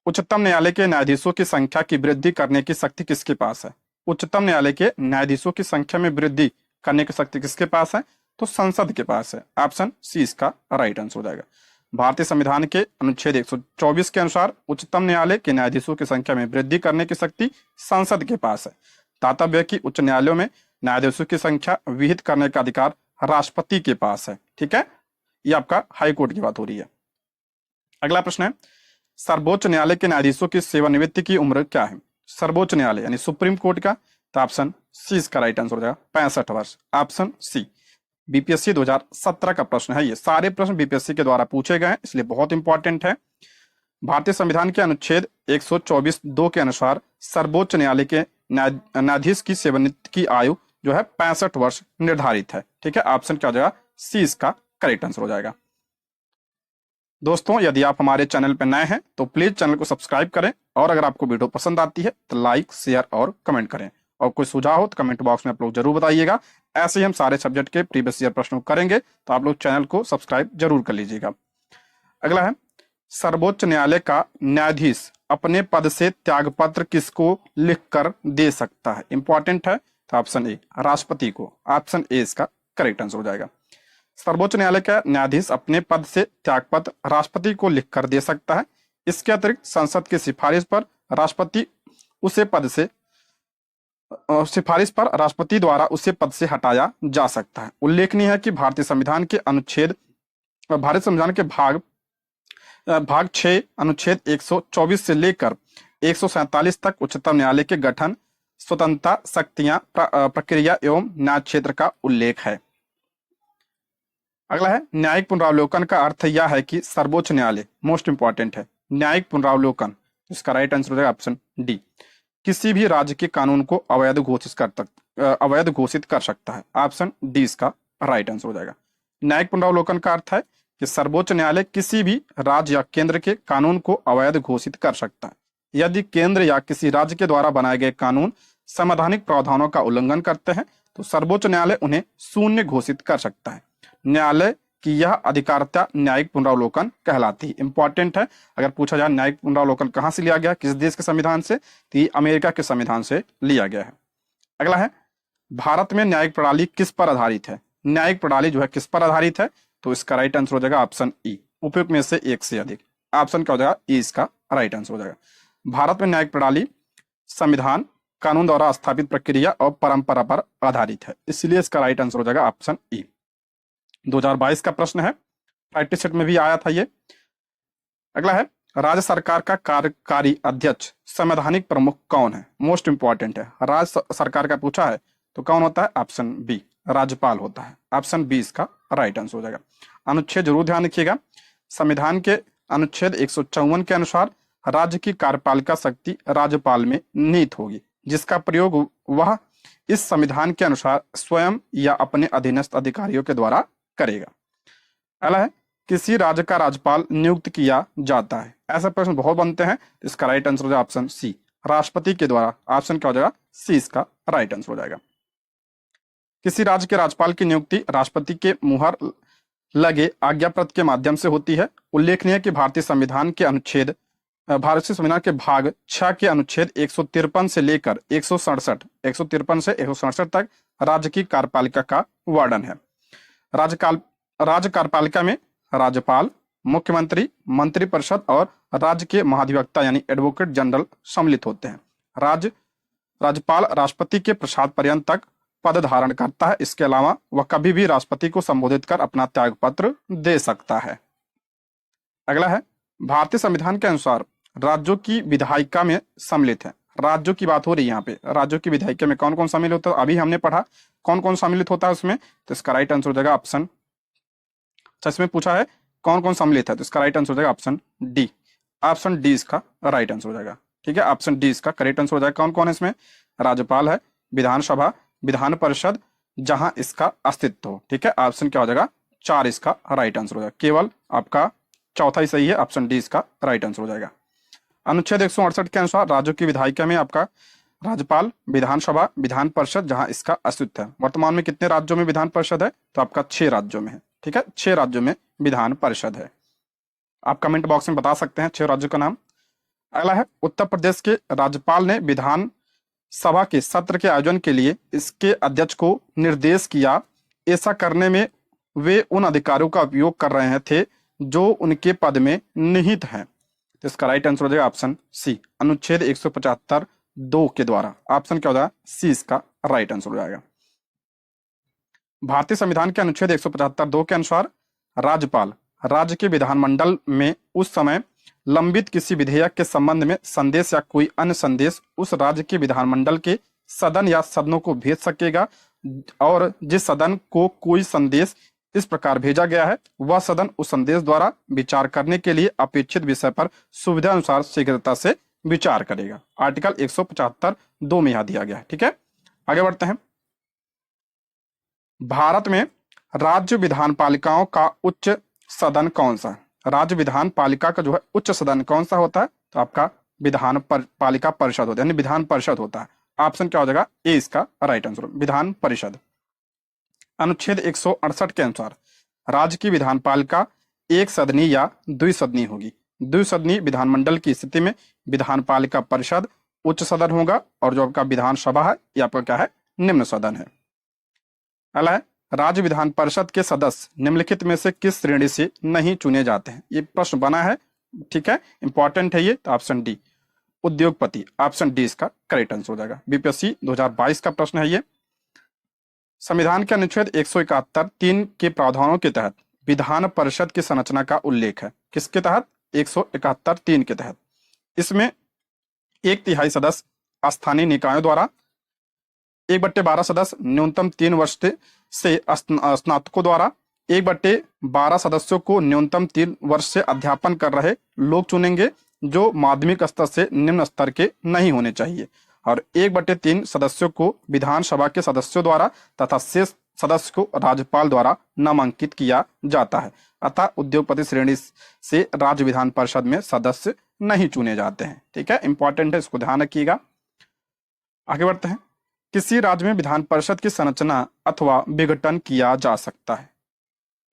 उच्चतम न्यायालय के न्यायाधीशों की संख्या की वृद्धि करने की शक्ति किसके पास है? उच्चतम न्यायालय के न्यायाधीशों की संख्या में वृद्धि करने की शक्ति किसके पास है? तो संसद के पास है। ऑप्शन सी इसका राइट आंसर हो जाएगा। भारतीय संविधान के अनुच्छेद 124 के अनुसार उच्चतम न्यायालय के न्यायाधीशों की संख्या में वृद्धि करने की शक्ति संसद के पास है। दातव्य की उच्च न्यायालयों में न्यायाधीशों की संख्या विहित करने का अधिकार राष्ट्रपति के पास है। ठीक है, ये आपका हाई कोर्ट की बात हो रही है। अगला प्रश्न है, सर्वोच्च न्यायालय के न्यायाधीशों की सेवानिवृत्ति की उम्र क्या है? सर्वोच्च न्यायालय यानी सुप्रीम कोर्ट का, तो ऑप्शन सी इसका राइट आंसर हो जाएगा 65 वर्ष। Option C. बीपीएससी 2017 का प्रश्न है, ये सारे प्रश्न बीपीएससी के द्वारा पूछे गए हैं, इसलिए बहुत इंपॉर्टेंट है। भारतीय संविधान के अनुच्छेद 124(2) के अनुसार सर्वोच्च न्यायालय के न्यायाधीश की सेवानिवृत्ति की आयु जो है 65 वर्ष निर्धारित है। ठीक है, ऑप्शन क्या हो जाएगा? सी इसका करेक्ट आंसर हो जाएगा। दोस्तों, यदि आप हमारे चैनल पर नए हैं तो प्लीज चैनल को सब्सक्राइब करें, और अगर आपको वीडियो पसंद आती है तो लाइक, शेयर और कमेंट करें, और कोई सुझाव हो तो कमेंट बॉक्स में आप लोग जरूर बताइएगा। ऐसे ही हम सारे सब्जेक्ट के प्रीवियस ईयर प्रश्नों करेंगे, तो आप लोग चैनल को सब्सक्राइब जरूर कर लीजिएगा। अगला है, सर्वोच्च न्यायालय का न्यायाधीश अपने पद से त्यागपत्र किसको लिखकर दे सकता है? इंपॉर्टेंट है, तो ऑप्शन ए राष्ट्रपति को। ऑप्शन ए इसका करेक्ट आंसर हो जाएगा। सर्वोच्च न्यायालय का न्यायाधीश अपने पद से त्यागपत्र राष्ट्रपति को लिखकर दे सकता है। इसके अतिरिक्त संसद की सिफारिश पर राष्ट्रपति द्वारा उसे पद से हटाया जा सकता है। उल्लेखनीय है कि भारतीय संविधान के भाग 6 अनुच्छेद 124 से लेकर 147 तक उच्चतम न्यायालय के गठन, स्वतंत्रता, शक्तियां, प्रक्रिया एवं न्याय क्षेत्र का उल्लेख है। अगला है, न्यायिक पुनरावलोकन का अर्थ यह है कि सर्वोच्च न्यायालय, मोस्ट इंपॉर्टेंट है, न्यायिक पुनरावलोकन, इसका राइट आंसर हो जाएगा ऑप्शन डी, किसी भी राज्य के कानून को अवैध घोषित कर सकता है। ऑप्शन डी इसका राइट आंसर हो जाएगा। न्यायिक पुनरावलोकन का अर्थ है कि सर्वोच्च न्यायालय किसी भी राज्य या केंद्र के कानून को अवैध घोषित कर सकता है। यदि केंद्र या किसी राज्य के द्वारा बनाए गए कानून संवैधानिक प्रावधानों का उल्लंघन करते हैं तो सर्वोच्च न्यायालय उन्हें शून्य घोषित कर सकता है। न्यायालय की यह अधिकारिता न्यायिक पुनरावलोकन कहलाती है। इंपॉर्टेंट है, अगर पूछा जाए न्यायिक पुनरावलोकन कहां से लिया गया, किस देश के संविधान से, तो ये अमेरिका के संविधान से लिया गया है। अगला है, भारत में न्यायिक प्रणाली किस पर आधारित है? न्यायिक प्रणाली जो है किस पर आधारित है? तो इसका राइट आंसर हो जाएगा ऑप्शन ई, उपयुक्त में से एक से अधिक। ऑप्शन क्या हो जाएगा? ई इसका राइट आंसर हो जाएगा। भारत में न्यायिक प्रणाली संविधान, कानून द्वारा स्थापित प्रक्रिया और परंपरा पर आधारित है, इसलिए इसका राइट आंसर हो जाएगा ऑप्शन ई। 2022 का प्रश्न है, प्रैक्टिस सेट में भी आया था ये। अगला है, राज्य सरकार का कार्यकारी अध्यक्ष संवैधानिक प्रमुख कौन है? मोस्ट इंपॉर्टेंट है, राज्य सरकार का पूछा है तो कौन होता है? ऑप्शन बी राज्यपाल होता है। ऑप्शन बी इसका राइट आंसर हो जाएगा। अनुच्छेद जरूर ध्यान रखिएगा, संविधान के अनुच्छेद 154 के अनुसार राज्य की कार्यपालिका शक्ति राज्यपाल में निहित होगी, जिसका प्रयोग वह इस संविधान के अनुसार स्वयं या अपने अधीनस्थ अधिकारियों के द्वारा करेगा। अगला है, किसी राज्य का राज्यपाल नियुक्त किया जाता है? ऐसे प्रश्न बहुत बनते हैं, तो इसका राइट आंसर हो जाएगा ऑप्शन सी राष्ट्रपति के द्वारा। ऑप्शन क्या हो जाएगा? सी इसका राइट आंसर हो जाएगा। किसी राज्य के राज्यपाल की नियुक्ति राष्ट्रपति के मुहर लगे आज्ञापत्र के माध्यम से होती है। उल्लेखनीय है कि भारतीय संविधान के भाग 6 के अनुच्छेद 153 से लेकर 153 से 167 तक राज्य की कार्यपालिका का वर्णन है। राज्य कार्यपालिका में राज्यपाल, मुख्यमंत्री, मंत्रिपरिषद और राज्य के महाधिवक्ता यानी एडवोकेट जनरल सम्मिलित होते हैं। राज्यपाल राष्ट्रपति के प्रसाद पर्यंत तक पद धारण करता है। इसके अलावा वह कभी भी राष्ट्रपति को संबोधित कर अपना त्यागपत्र दे सकता है। अगला है, भारतीय संविधान के अनुसार राज्यों की विधायिका में सम्मिलित है। राज्यों की बात हो रही है यहाँ पे, राज्यों की विधायिका में कौन कौन शामिल होता है? अभी हमने पढ़ा कौन कौन सम्मिलित होता है उसमें, तो इसका राइट आंसर हो जाएगा ऑप्शन, इसमें पूछा है कौन कौन सम्मिलित है, तो इसका राइट आंसर हो जाएगा ऑप्शन डी। ऑप्शन डी इसका राइट आंसर हो जाएगा। ठीक है, ऑप्शन डी इसका करेक्ट आंसर हो जाएगा। कौन कौन है इसमें? राज्यपाल है, विधानसभा, विधान परिषद, जहां इसका अस्तित्व हो। ठीक है, ऑप्शन क्या हो जाएगा? 4 इसका राइट आंसर हो जाएगा। केवल आपका चौथा ही सही है, ऑप्शन डी इसका राइट आंसर हो जाएगा। अनुच्छेद 168 के अनुसार राज्यों की विधायिका में आपका राज्यपाल, विधानसभा, विधान परिषद, जहां इसका अस्तित्व है। वर्तमान में कितने राज्यों में विधान परिषद है? तो आपका 6 राज्यों में है। ठीक है, 6 राज्यों में विधान परिषद है। आप कमेंट बॉक्स में बता सकते हैं 6 राज्यों का नाम। अगला है, उत्तर प्रदेश के राज्यपाल ने विधान सभा के सत्र के आयोजन के लिए इसके अध्यक्ष को निर्देश किया। ऐसा करने में वे उन अधिकारियों का उपयोग कर रहे थे जो उनके पद में निहित हैं। तो इसका राइट आंसर हो जाएगा ऑप्शन सी, अनुच्छेद 175 2 के द्वारा। ऑप्शन क्या हो जाएगा? सी इसका राइट आंसर हो जाएगा। भारतीय संविधान के अनुच्छेद 175 2 के अनुसार राज्यपाल राज्य के विधानमंडल में उस समय लंबित किसी विधेयक के संबंध में संदेश या कोई अन्य संदेश उस राज्य के विधानमंडल के सदन या सदनों को भेज सकेगा, और जिस सदन को कोई संदेश इस प्रकार भेजा गया है वह सदन उस संदेश द्वारा विचार करने के लिए अपेक्षित विषय पर सुविधा अनुसार शीघ्रता से विचार करेगा। आर्टिकल 175 2 में यह दिया गया है। ठीक है, आगे बढ़ते हैं। भारत में राज्य विधान पालिकाओं का उच्च सदन कौन सा है? राज्य विधान पालिका का जो है उच्च सदन कौन सा होता है? तो आपका विधान पालिका परिषद होता है, यानी विधान परिषद होता है। ऑप्शन क्या हो जाएगा? ए इसका राइट आंसर, विधान परिषद। अनुच्छेद 168 के अनुसार राज्य की विधान पालिका एक सदनी या द्विसदनी होगी। द्विसदनी विधानमंडल की स्थिति में विधान पालिका परिषद उच्च सदन होगा, और जो आपका विधानसभा है ये आपका क्या है? निम्न सदन है। अगला है, राज्य विधान परिषद के सदस्य निम्नलिखित में से किस श्रेणी से नहीं चुने जाते हैं? ये प्रश्न बना है, ठीक है, इंपॉर्टेंट है ये। तो ऑप्शन डी, उद्योगपति। ऑप्शन डी इसका करेक्ट आंसर हो जाएगा। बीपीएससी 2022 का प्रश्न है ये। संविधान के अनुच्छेद 171 3 के प्रावधानों के तहत विधान परिषद की संरचना का उल्लेख है। किसके तहत? 171 3 के तहत। इसमें 1/3 सदस्य स्थानीय निकायों द्वारा, 1/12 सदस्य न्यूनतम 3 वर्ष से स्नातकों द्वारा, 1/12 सदस्यों को न्यूनतम 3 वर्ष से अध्यापन कर रहे लोग चुनेंगे जो माध्यमिक स्तर से निम्न स्तर के नहीं होने चाहिए, और 1/3 सदस्यों को विधानसभा के सदस्यों द्वारा तथा शेष सदस्य को राज्यपाल द्वारा नामांकित किया जाता है। अतः उद्योगपति श्रेणी से राज्य विधान परिषद में सदस्य नहीं चुने जाते हैं। ठीक है, इंपॉर्टेंट है, इसको ध्यान रखिएगा। आगे बढ़ते हैं। किसी राज्य में विधान परिषद की संरचना अथवा विघटन किया जा सकता है।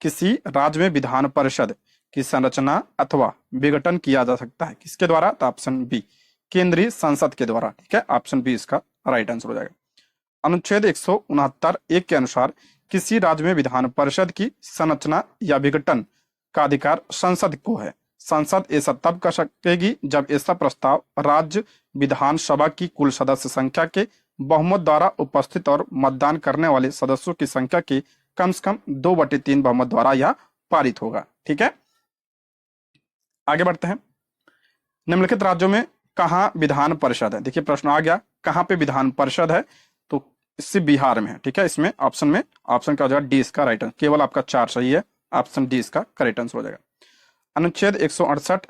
किसी राज्य में विधान परिषद की संरचना अथवा विघटन किया जा सकता है, किसके द्वारा? तो ऑप्शन बी, केंद्रीय संसद के द्वारा। ठीक है, ऑप्शन बी इसका राइट आंसर हो जाएगा। अनुच्छेद 169 1 के अनुसार किसी राज्य में विधान परिषद की संरचना या विघटन का अधिकार संसद को है। संसद ऐसा तब कर सकेगी जब ऐसा प्रस्ताव राज्य विधानसभा की कुल सदस्य संख्या के बहुमत द्वारा उपस्थित और मतदान करने वाले सदस्यों की संख्या के कम से कम 2/3 बहुमत द्वारा यह पारित होगा। ठीक है, आगे बढ़ते हैं। निम्नलिखित राज्यों में कहाँ विधान परिषद है? देखिए प्रश्न आ गया, कहाँ पे विधान परिषद है? तो इससे बिहार में है। ठीक है, इसमें ऑप्शन क्या हो जाएगा? डी इसका राइट आंसर। केवल आपका 4 सही है, ऑप्शन डी इसका करेक्ट आंसर हो जाएगा। अनुच्छेद 168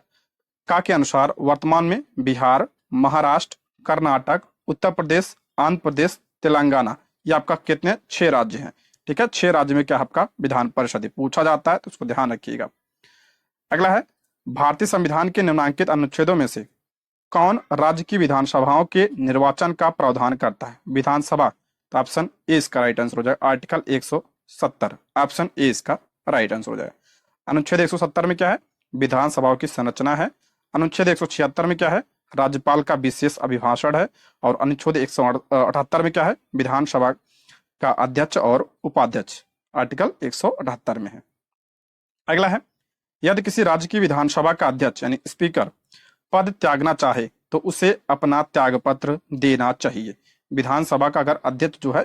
का के अनुसार वर्तमान में बिहार, महाराष्ट्र, कर्नाटक, उत्तर प्रदेश, आंध्र प्रदेश, तेलंगाना, ये आपका कितने? 6 राज्य हैं। ठीक है, 6 राज्य में क्या आपका विधान परिषद पूछा जाता है, तो उसको ध्यान रखिएगा। अगला है, भारतीय संविधान के निम्नलिखित अनुच्छेदों में से कौन राज्य की विधानसभाओं के निर्वाचन का प्रावधान करता है? विधानसभा। तो ऑप्शन ए इसका राइट आंसर हो जाएगा, आर्टिकल 170। ऑप्शन ए इसका राइट आंसर हो जाएगा। अनुच्छेद 170 में क्या है? विधानसभाओं की संरचना है। अनुच्छेद 176 में क्या है? राज्यपाल का विशेष अभिभाषण है। और अनुच्छेद 178 में क्या है? विधानसभा का अध्यक्ष और उपाध्यक्ष, आर्टिकल 178 में है। अगला है, यदि किसी राज्य की विधानसभा का अध्यक्ष यानी स्पीकर पद त्यागना चाहे तो उसे अपना त्यागपत्र देना चाहिए। विधानसभा का अगर अध्यक्ष जो है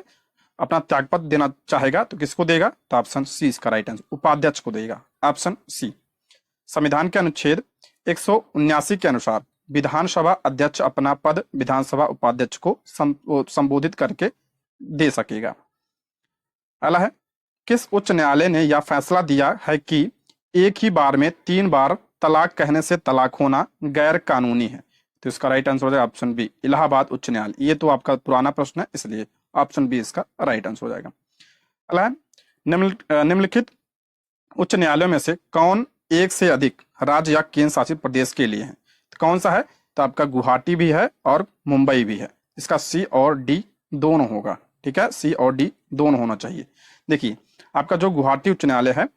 अपना त्यागपत्र देना चाहेगा तो किसको देगा? तो ऑप्शन सी इसका राइट आंसर, उपाध्यक्ष को देगा, ऑप्शन सी। संविधान के अनुच्छेद 179 के अनुसार विधानसभा अध्यक्ष अपना पद विधानसभा उपाध्यक्ष को संबोधित करके दे सकेगा। अगला है, किस उच्च न्यायालय ने यह फैसला दिया है कि एक ही बार में 3 बार तलाक कहने से तलाक होना गैर कानूनी है? तो इसका राइट आंसर हो जाएगा ऑप्शन बी, इलाहाबाद उच्च न्यायालय। ये तो आपका पुराना प्रश्न है, इसलिए ऑप्शन बी इसका राइट आंसर हो जाएगा। अगला, निम्नलिखित उच्च न्यायालयों में से कौन एक से अधिक राज्य या केंद्र शासित प्रदेश के लिए है? तो कौन सा है? तो आपका गुवाहाटी भी है और मुंबई भी है। इसका सी और डी दोनों होगा, ठीक है, सी और डी दोनों होना चाहिए। देखिए आपका जो गुवाहाटी उच्च न्यायालय है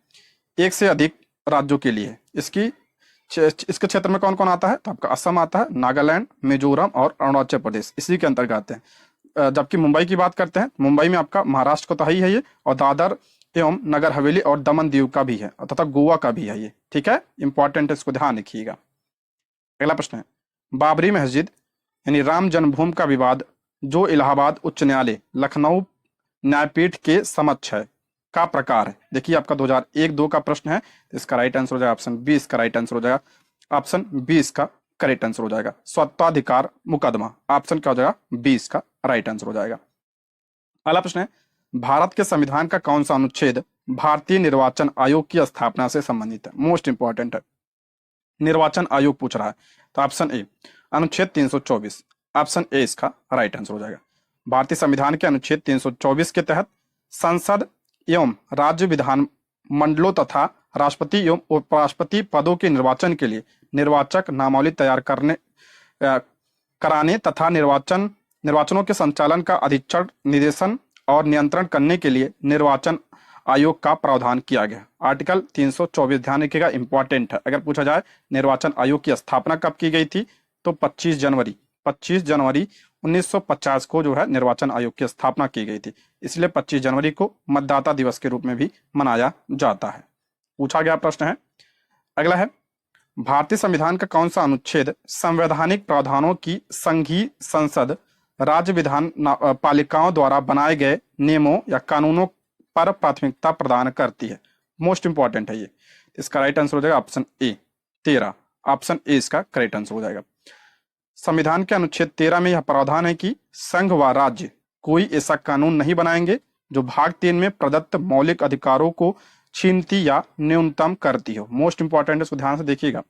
एक से अधिक राज्यों के लिए, इसके क्षेत्र में कौन कौन आता है, तो आपका असम आता है, नागालैंड, मिजोरम और अरुणाचल प्रदेश इसी के अंतर्गत आते हैं। जबकि मुंबई की बात करते हैं, मुंबई में आपका महाराष्ट्र को तो है ही है ये, और दादर एवं नगर हवेली और दमन दीव का भी है तथा गोवा का भी है ये, ठीक है, इंपॉर्टेंट है, इसको ध्यान रखिएगा। अगला प्रश्न है, बाबरी मस्जिद यानी राम जन्मभूमि का विवाद जो इलाहाबाद उच्च न्यायालय लखनऊ न्यायपीठ के समक्ष है का प्रकार है। देखिए आपका 2001-2 का प्रश्न है, तो इसका राइट आंसर हो जाएगा ऑप्शन बी, इसका राइट आंसर हो जाएगा ऑप्शन बी, इसका करेक्ट आंसर हो जाएगा स्वत्वाधिकार मुकदमा, ऑप्शन क्या हो जाएगा बी, इसका राइट आंसर हो जाएगा। अगला प्रश्न है, भारत के संविधान का कौन सा अनुच्छेद भारतीय निर्वाचन आयोग की स्थापना से संबंधित है। मोस्ट इंपॉर्टेंट है, निर्वाचन आयोग पूछ रहा है, तो ऑप्शन ए अनुच्छेद 324, ऑप्शन ए इसका राइट आंसर हो जाएगा। भारतीय संविधान के अनुच्छेद 324 के तहत संसद एवं राज्य विधान मंडलों तथा राष्ट्रपति एवं उपराष्ट्रपति पदों के निर्वाचन के लिए निर्वाचक नामावली तैयार कराने तथा निर्वाचनों के संचालन का अधीक्षण, निर्देशन और नियंत्रण करने के लिए निर्वाचन आयोग का प्रावधान किया गया। आर्टिकल 324 ध्यान रखिएगा, इंपॉर्टेंट है। अगर पूछा जाए निर्वाचन आयोग की स्थापना कब की गई थी, तो 25 जनवरी 1950 को जो है निर्वाचन आयोग की स्थापना की गई थी, इसलिए 25 जनवरी को मतदाता दिवस के रूप में भी मनाया जाता है। पूछा गया प्रश्न है। अगला है, भारतीय संविधान का कौन सा अनुच्छेद संवैधानिक प्रावधानों की संघीय संसद राज्य विधान पालिकाओं द्वारा बनाए गए नियमों या कानूनों पर प्राथमिकता प्रदान करती है। मोस्ट इंपॉर्टेंट है ये, इसका राइट आंसर हो जाएगा ऑप्शन ए 13, ऑप्शन ए इसका करेक्ट आंसर हो जाएगा। संविधान के अनुच्छेद 13 में यह प्रावधान है कि संघ व राज्य कोई ऐसा कानून नहीं बनाएंगे जो भाग 3 में प्रदत्त मौलिक अधिकारों को छीनती या न्यूनतम करती हो। मोस्ट इंपॉर्टेंट है, इसको ध्यान से देखिएगा।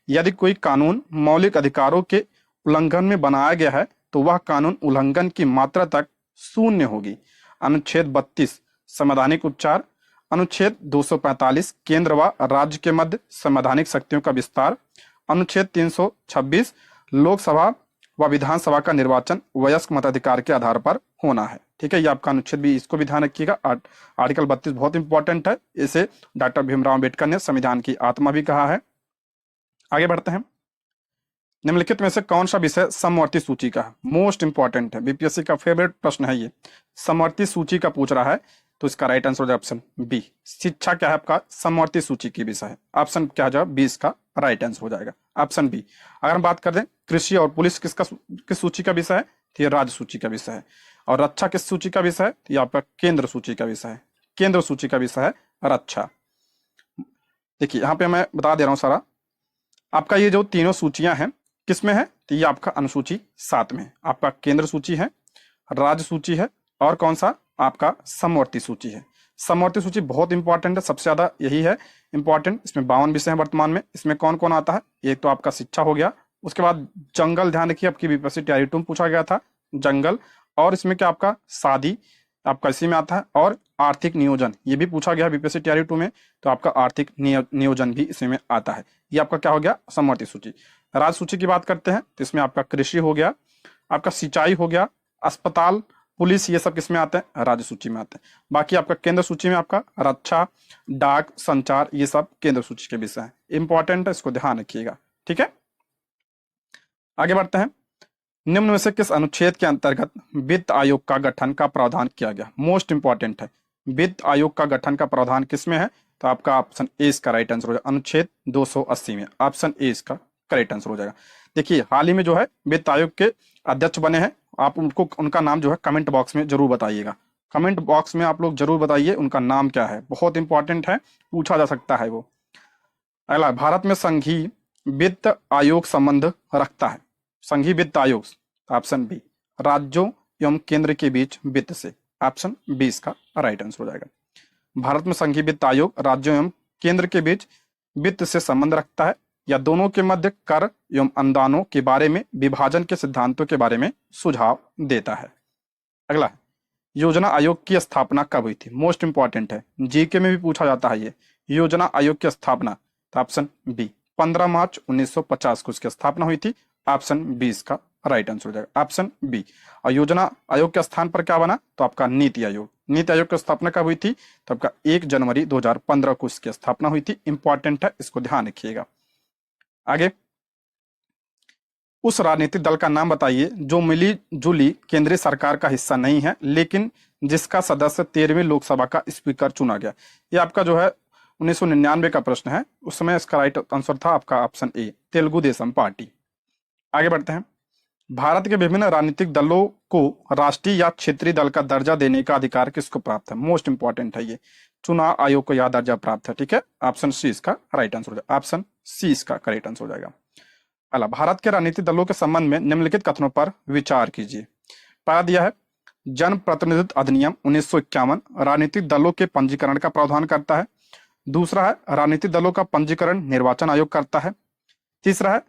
यदि कोई कानून मौलिक अधिकारों के उल्लंघन में बनाया गया है तो वह कानून उल्लंघन की मात्रा तक शून्य होगी। अनुच्छेद 32 संवैधानिक उपचार, अनुच्छेद 245 केंद्र व राज्य के मध्य संवैधानिक शक्तियों का विस्तार, अनुच्छेद 326 लोकसभा व विधानसभा का निर्वाचन वयस्क मताधिकार के आधार पर होना है। ठीक है, ये आपका अनुच्छेद भी, इसको भी ध्यान रखिएगा। आर्टिकल 32 बहुत इंपॉर्टेंट है, इसे डॉक्टर भीमराव अम्बेडकर ने संविधान की आत्मा भी कहा है। आगे बढ़ते हैं, निम्नलिखित में से कौन सा विषय समवर्ती सूची का है। मोस्ट इंपॉर्टेंट है, बीपीएससी का फेवरेट प्रश्न है ये, समवर्ती सूची का पूछ रहा है, तो इसका राइट आंसर हो जाए ऑप्शन बी। शिक्षा क्या है आपका समवर्ती सूची की विषय है, ऑप्शन क्या हो बी, इसका राइट आंसर हो जाएगा ऑप्शन बी। अगर हम बात कर दें कृषि और पुलिस किस सूची का विषय है, तो ये राज्य सूची का विषय है। और रक्षा किस सूची का विषय है, तो ये आपका केंद्र सूची का विषय है, केंद्र सूची का विषय है रक्षा। देखिए यहाँ पे मैं बता दे रहा हूँ सारा, आपका ये जो तीनों सूचियां हैं किसमें है, तो ये आपका अनुसूची 7 में आपका केंद्र सूची है, राज्य सूची है, और कौन सा आपका समवर्ती सूची है। समवर्ती सूची बहुत इंपॉर्टेंट है, सबसे ज्यादा यही है इंपॉर्टेंट। इसमें 52 विषय हैं वर्तमान में। इसमें कौन कौन आता है, एक तो आपका शिक्षा हो गया, उसके बाद जंगल, ध्यान रखिए आपकी बीपीएससी तैयारी 2 में पूछा गया था जंगल, और इसमें क्या आपका शादी आपका इसी में आता है, और आर्थिक नियोजन ये भी पूछा गया बीपीएससी तैयारी 2 में, तो आपका आर्थिक नियोजन भी इसी में आता है। ये आपका क्या हो गया समवर्ती सूची। राज्य सूची की बात करते हैं तो इसमें आपका कृषि हो गया, आपका सिंचाई हो गया, अस्पताल, पुलिस, ये सब किसमें आते हैं, राज्य सूची में आते हैं। बाकी आपका केंद्र सूची में आपका रक्षा, डाक, संचार, ये सब केंद्र सूची के विषय हैं, इंपॉर्टेंट है, इसको ध्यान रखिएगा। ठीक है, आगे बढ़ते हैं। निम्न में से किस अनुच्छेद के अंतर्गत वित्त आयोग का गठन का प्रावधान किया गया। मोस्ट इंपॉर्टेंट है, वित्त आयोग का गठन का प्रावधान किसमें है, तो आपका ऑप्शन ए इसका राइट आंसर हो जाएगा अनुच्छेद 280 में, ऑप्शन ए इसका करेक्ट आंसर हो जाएगा। देखिए हाल ही में जो है वित्त आयोग के अध्यक्ष बने हैं, आप उनका नाम जो है कमेंट बॉक्स में जरूर बताइएगा, कमेंट बॉक्स में आप लोग जरूर बताइए उनका नाम क्या है, बहुत इंपॉर्टेंट है, पूछा जा सकता है वो। अगला, भारत में संघीय वित्त आयोग संबंध रखता है। संघीय वित्त आयोग, ऑप्शन बी, राज्यों एवं केंद्र के बीच वित्त से, ऑप्शन बी इसका राइट आंसर हो जाएगा। भारत में संघीय वित्त आयोग राज्यों एवं केंद्र के बीच वित्त से संबंध रखता है या दोनों के मध्य कर एवं अनुदानों के बारे में विभाजन के सिद्धांतों के बारे में सुझाव देता है। अगला, योजना आयोग की स्थापना कब हुई थी। मोस्ट इंपॉर्टेंट है, जीके में भी पूछा जाता है ये, योजना आयोग की स्थापना, तो ऑप्शन बी 15 मार्च 1950 को इसकी स्थापना हुई थी, ऑप्शन बी इसका राइट आंसर हो जाएगा, ऑप्शन बी। और योजना आयोग के स्थान पर क्या बना, तो आपका नीति आयोग। नीति आयोग की स्थापना कब हुई थी, तो आपका 1 जनवरी 2015 को इसकी स्थापना हुई थी। इंपॉर्टेंट है, इसको ध्यान रखिएगा। आगे, उस राजनीतिक दल का नाम बताइए जो मिली जुली केंद्रीय सरकार का हिस्सा नहीं है लेकिन जिसका सदस्य 13वीं लोकसभा का स्पीकर चुना गया। ये आपका जो है 1999 का प्रश्न है, उस समय इसका राइट आंसर था आपका option A, Telugu Desam party. आगे बढ़ते हैं। भारत के विभिन्न राजनीतिक दलों को राष्ट्रीय या क्षेत्रीय दल का दर्जा देने का अधिकार किसको प्राप्त है, मोस्ट इंपॉर्टेंट है ये, चुनाव आयोग को यह दर्जा प्राप्त है। ठीक है, ऑप्शन सी इसका राइट आंसर हो जाएगा, ऑप्शन सी इसका करेक्ट आंसर हो जाएगा। अगला, भारत के राजनीतिक दलों के संबंध में निम्नलिखित कथनों पर विचार कीजिए। पहला दिया है, जन प्रतिनिधित्व अधिनियम 1951 राजनीतिक दलों के पंजीकरण का प्रावधान करता है। दूसरा है, राजनीतिक दलों का पंजीकरण निर्वाचन आयोग करता है। तीसरा है,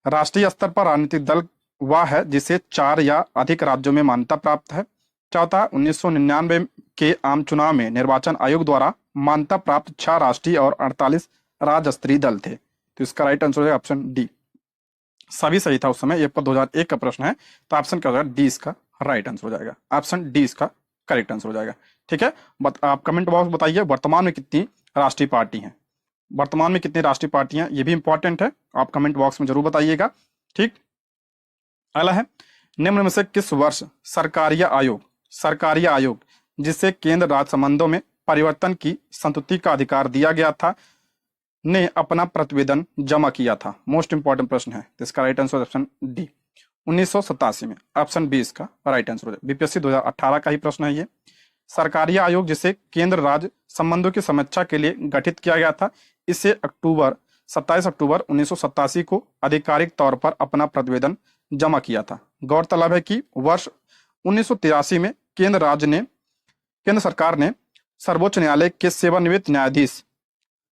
राष्ट्रीय स्तर पर राजनीतिक दल वह है जिसे 4 या अधिक राज्यों में मान्यता प्राप्त है। चौथा, 1999 के आम चुनाव में निर्वाचन आयोग द्वारा मान्यता प्राप्त 6 राष्ट्रीय और 48 राज्य स्तरीय दल थे। तो इसका राइट आंसर है ऑप्शन डी, सभी सही था उस समय। ये 2001 का प्रश्न है, तो ऑप्शन क्या हो जाएगा, डी इसका राइट आंसर हो जाएगा, ऑप्शन डी इसका करेक्ट आंसर हो जाएगा। ठीक है, आप कमेंट बॉक्स बताइए वर्तमान में कितनी राष्ट्रीय पार्टी हैं, वर्तमान में कितनी राष्ट्रीय पार्टियां, ये भी इंपॉर्टेंट है, आप कमेंट बॉक्स में जरूर बताइएगा। ठीक, अगला है, निम्न में से किस वर्ष सरकारीय आयोग जिसे केंद्र राज्य संबंधों में परिवर्तन की संतुति का अधिकार दिया गया था ने अपना प्रतिवेदन जमा किया था, मोस्ट इंपॉर्टेंट प्रश्न है। तो इसका राइट आंसर ऑप्शन डी, 1987 में, ऑप्शन बी इसका राइट आंसर हो जाएगा। बीपीएससी 2018 का ही प्रश्न है ये। सरकारी आयोग जिसे केंद्र राज्य संबंधों की समीक्षा के लिए गठित किया गया था, इसे 27 अक्टूबर 1987 को आधिकारिक तौर पर अपना प्रतिवेदन जमा किया था। गौरतलब है कि वर्ष 1983 में केंद्र सरकार ने सर्वोच्च न्यायालय के सेवानिवृत्त न्यायाधीश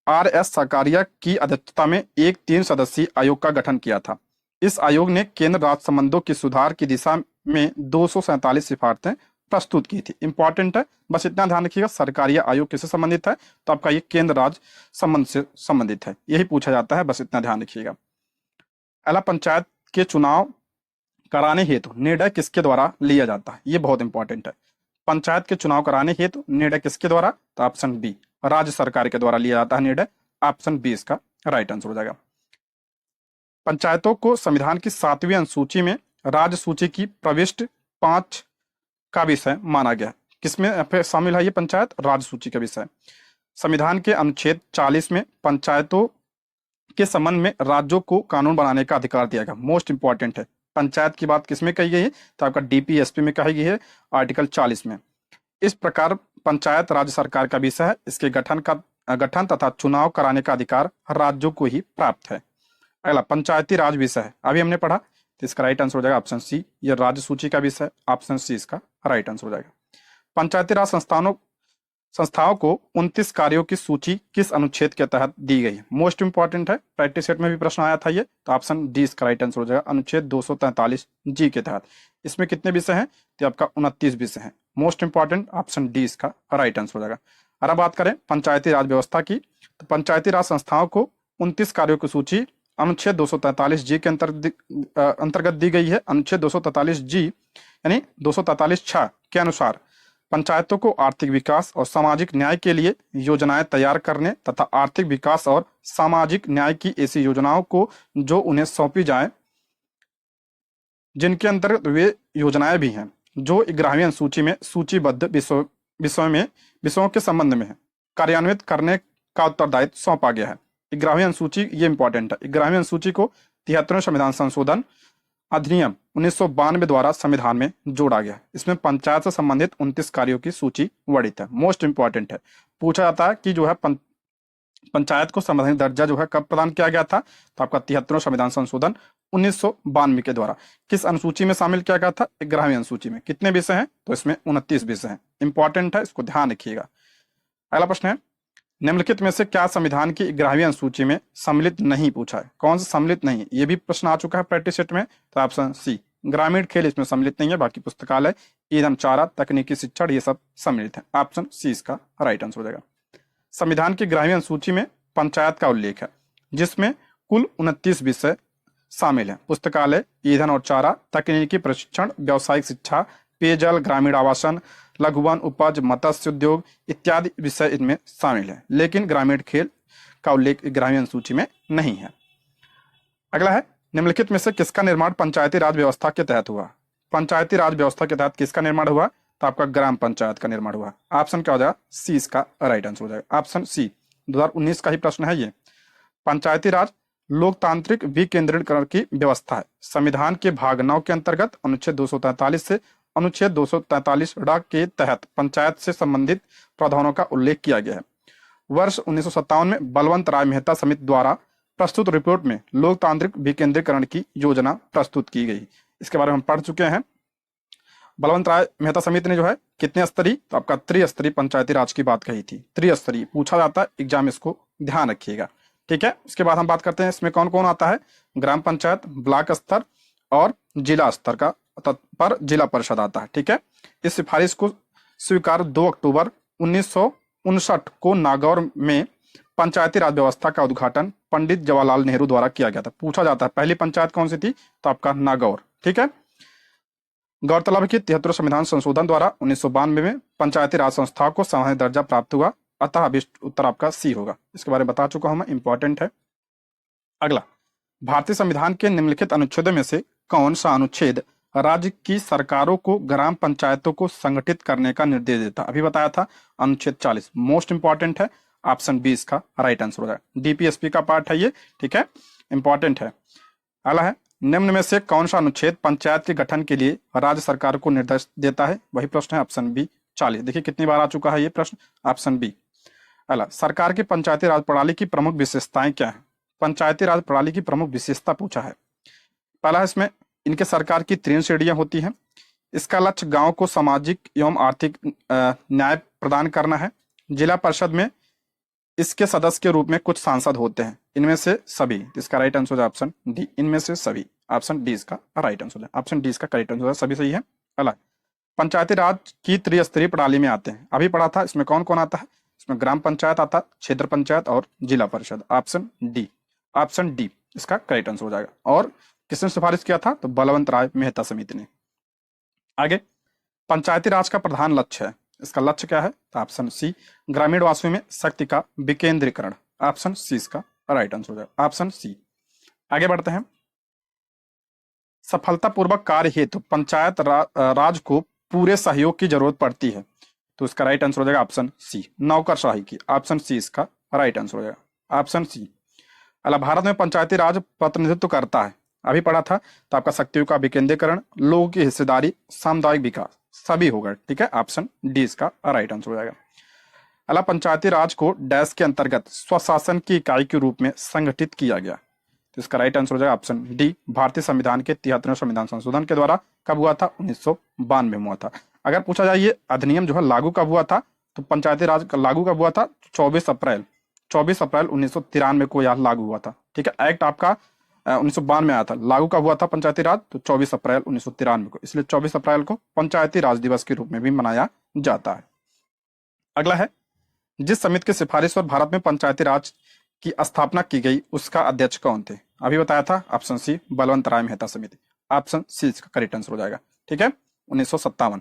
RS सरकारिया की अध्यक्षता में एक 3 सदस्यीय आयोग का गठन किया था। इस आयोग ने केंद्र राज्य संबंधों की सुधार की दिशा में 247 सिफारिशें प्रस्तुत की थी। इंपॉर्टेंट है, बस इतना ध्यान रखिएगा, सरकारी आयोग किससे संबंधित है, तो आपका ये केंद्र राज्य संबंध से संबंधित है, यही पूछा जाता है, बस इतना ध्यान रखिएगा। अगला, पंचायत के चुनाव कराने हेतु निर्णय किसके द्वारा लिया जाता है, ये बहुत इंपॉर्टेंट है। पंचायत के चुनाव कराने हेतु निर्णय किसके द्वारा, तो ऑप्शन बी, राज्य सरकार के द्वारा लिया जाता है निर्णय, ऑप्शन बी इसका राइट आंसर हो जाएगा। पंचायतों को संविधान की 7वीं अनुसूची में राज्य सूची की प्रविष्ट 5 का विषय माना गया। किसमें शामिल है ये पंचायत, राज्य सूची का विषय। संविधान के अनुच्छेद 40 में पंचायतों के संबंध में राज्यों को कानून बनाने का अधिकार दिया गया, मोस्ट इंपॉर्टेंट है। पंचायत की बात किसमें कही गई है, तो आपका डीपीएसपी में कही गई है, आर्टिकल 40 में। इस प्रकार पंचायत राज्य सरकार का विषय है, इसके गठन तथा चुनाव कराने का अधिकार राज्यों को ही प्राप्त है। अगला, पंचायती राज विषय है, अभी हमने पढ़ा, तो इसका राइट आंसर हो जाएगा ऑप्शन सी, ये राज्य सूची का विषय है, ऑप्शन सी इसका राइट आंसर हो जाएगा। पंचायती राज संस्थाओं को 29 कार्यों की सूची किस अनुच्छेद के तहत दी गई है, मोस्ट इंपॉर्टेंट है, प्रैक्टिस सेट में भी प्रश्न आया था ये, तो ऑप्शन डी इसका राइट आंसर हो जाएगा, अनुच्छेद 243 जी के तहत। इसमें कितने विषय हैं, तो आपका 29 विषय हैं, मोस्ट इंपॉर्टेंट ऑप्शन डी इसका राइट आंसर हो जाएगा। और अब बात करें पंचायती राज व्यवस्था की, तो पंचायती राज संस्थाओं को 29 कार्यों की सूची अनुच्छेद 243 जी के अंतर्गत दी गई है। अनुच्छेद 243 जी यानी 243 छह के अनुसार पंचायतों को आर्थिक विकास और सामाजिक न्याय के लिए योजनाएं तैयार करने तथा आर्थिक विकास और सामाजिक न्याय की ऐसी योजनाओं को जो उन्हें सौंपी जाए, जिनके अंतर्गत वे योजनाएं भी हैं जो 11वीं अनुसूची में सूचीबद्ध विषयों के संबंध में है, कार्यान्वित करने का उत्तरदायित्व सौंपा गया है। 11वीं अनुसूची, ये इंपॉर्टेंट है, 11वीं अनुसूची को 73वें संविधान संशोधन अधिनियम 1992 द्वारा संविधान में जोड़ा गया। इसमें पंचायत से संबंधित 29 कार्यों की सूची वर्णित है, मोस्ट इंपॉर्टेंट है। पूछा जाता है कि जो है पंचायत को संवैधानिक दर्जा जो है कब प्रदान किया गया था, तो आपका 73वां संविधान संशोधन 1992 के द्वारा किस अनुसूची में शामिल किया गया था, 11वीं अनुसूची में। कितने विषय हैं, तो इसमें 29 विषय हैं, इंपॉर्टेंट है, इसको ध्यान रखिएगा। अगला प्रश्न है, निम्नलिखित में से क्या संविधान की 11वीं अनुसूची में सम्मिलित नहीं, पूछा है, कौन सा सम्मिलित नहीं, ये भी प्रश्न आ चुका है प्रैक्टिस सेट में, तो ऑप्शन सी, ग्रामीण खेल इसमें सम्मिलित नहीं है, बाकी पुस्तकालय, ईंधन, चारा, तकनीकी शिक्षण, ये सब सम्मिलित है, ऑप्शन सी इसका राइट आंसर हो जाएगा। संविधान की 11वीं अनुसूची में पंचायत का उल्लेख है, जिसमें कुल 29 विषय शामिल हैं। पुस्तकालय, ईंधन और चारा, तकनीकी प्रशिक्षण, व्यावसायिक शिक्षा, पेयजल, ग्रामीण आवासन, लघुवन उपज, मत्स्य उद्योग इत्यादि विषय इनमें शामिल है। लेकिन ग्रामीण खेल का उल्लेख ग्रामीण सूची में नहीं है। अगला है, निम्नलिखित में से किसका निर्माण पंचायती राज व्यवस्था के तहत हुआ? पंचायती राज व्यवस्था के तहत किसका निर्माण हुआ? तो आपका ग्राम पंचायत का निर्माण हुआ। ऑप्शन क्या हो जाएगा? सी इसका राइट आंसर हो जाएगा। ऑप्शन सी, 2019 का ही प्रश्न है ये। पंचायती राज लोकतांत्रिक विकेंद्रीकरण की व्यवस्था है। संविधान के भाग 9 के अंतर्गत अनुच्छेद 243 से अनुच्छेद 243 के तहत पंचायत से संबंधित प्रावधानों का उल्लेख किया गया है। वर्ष 1957 में बलवंत राय मेहता समिति द्वारा प्रस्तुत रिपोर्ट में लोकतांत्रिक विकेंद्रीकरण की योजना प्रस्तुत की गई। इसके बारे में हम पढ़ चुके हैं। बलवंत राय मेहता समिति ने जो है कितने स्तरीय? तो आपका त्रिस्तरीय पंचायती राज की बात कही थी। त्रिस्तरीय पूछा जाता है एग्जाम, इसको ध्यान रखिएगा, ठीक है। उसके बाद हम बात करते हैं इसमें कौन कौन आता है। ग्राम पंचायत, ब्लॉक स्तर और जिला स्तर का पर जिला परिषद आता है, ठीक है। इस सिफारिश को स्वीकार 2 अक्टूबर 1959 को नागौर में पंचायती राज व्यवस्था का उद्घाटन पंडित जवाहरलाल नेहरू द्वारा किया गया था। पूछा जाता है पहली पंचायत कौन सी थी? तो आपका नागौर, ठीक है। गौरतलब है कि 73 संविधान संशोधन द्वारा 1992 में पंचायती राज संस्थाओं को संवैधानिक दर्जा प्राप्त हुआ, अतः अभिष्ट उत्तर आपका सी होगा। इसके बारे में बता चुका हूं मैं, इंपॉर्टेंट है। अगला, भारतीय संविधान के निम्नलिखित अनुच्छेदों में से कौन सा अनुच्छेद राज्य की सरकारों को ग्राम पंचायतों को संगठित करने का निर्देश देता? अभी बताया था अनुच्छेद 40, मोस्ट इंपॉर्टेंट है। ऑप्शन बी इसका राइट आंसर हो जाएगा। डीपीएसपी का पार्ट है ये, ठीक है, इंपॉर्टेंट है। अगला है, निम्न में से कौन सा अनुच्छेद पंचायत के गठन के लिए राज्य सरकार को निर्देश देता है? वही प्रश्न है, ऑप्शन बी 40। देखिए कितनी बार आ चुका है ये प्रश्न, ऑप्शन बी। अगला, सरकार की पंचायती राज प्रणाली की प्रमुख विशेषताएं क्या है? पंचायती राज प्रणाली की प्रमुख विशेषता पूछा है। पहला है, इसमें इनके सरकार की 3 श्रेणियां होती हैं। इसका लक्ष्य गांव को सामाजिक एवं आर्थिक न्याय प्रदान करना है। जिला परिषद में इसके सदस्य के रूप में कुछ सांसद होते हैं, इनमें से सभी। इसका राइट आंसर है ऑप्शन डी, इनमें से सभी। ऑप्शन डी इसका राइट आंसर है, ऑप्शन डी इसका करेक्ट आंसर है, सभी सही है। अगला, पंचायती राज की त्रिस्तरीय प्रणाली में आते हैं, अभी पढ़ा था। इसमें कौन कौन आता है? इसमें ग्राम पंचायत आता है, क्षेत्र पंचायत और जिला परिषद। ऑप्शन डी, ऑप्शन डी इसका करेक्ट आंसर हो जाएगा। और किसने सिफारिश किया था? तो बलवंत राय मेहता समिति ने। आगे, पंचायती राज का प्रधान लक्ष्य है, इसका लक्ष्य क्या है? तो ऑप्शन सी, ग्रामीण वासियों में शक्ति का विकेंद्रीकरण। ऑप्शन सी इसका राइट आंसर हो जाएगा, ऑप्शन सी। आगे बढ़ते हैं, सफलतापूर्वक कार्य हेतु पंचायत राज को पूरे सहयोग की जरूरत पड़ती है, तो इसका राइट आंसर हो जाएगा ऑप्शन सी, नौकरशाही की। ऑप्शन सी इसका राइट आंसर हो जाएगा, ऑप्शन सी। अला, भारत में पंचायती राज प्रतिनिधित्व करता है, अभी पढ़ा था। तो आपका शक्तियों का विकेंद्रीकरण, लोगों की हिस्सेदारी, सामुदायिक विकास, सभी होगा, ठीक है। ऑप्शन डी इसका राइट आंसर हो जाएगा। अला, पंचायती राज को डैश के अंतर्गत स्वशासन की इकाई के रूप में संगठित किया गया, तो इसका राइट आंसर हो जाएगा ऑप्शन डी, भारतीय संविधान के 73वें संविधान संशोधन के द्वारा। कब हुआ था? 1992 में हुआ था। अगर पूछा जाए ये अधिनियम जो है लागू कब हुआ था, तो पंचायती राज लागू कब हुआ था? 24 अप्रैल 1993 को यह लागू हुआ था, ठीक है। एक्ट आपका 1992 में आया था। लागू कब हुआ था पंचायती राज? तो 24 अप्रैल 1993 को, इसलिए 24 अप्रैल को पंचायती राज दिवस के रूप में भी मनाया जाता है। अगला है, जिस समिति की सिफारिश पर भारत में पंचायती राज की स्थापना की गई उसका अध्यक्ष कौन थे? अभी बताया था, ऑप्शन सी, बलवंत राय मेहता समिति। ऑप्शन सी इसका करेक्ट आंसर हो जाएगा, ठीक है, 1957।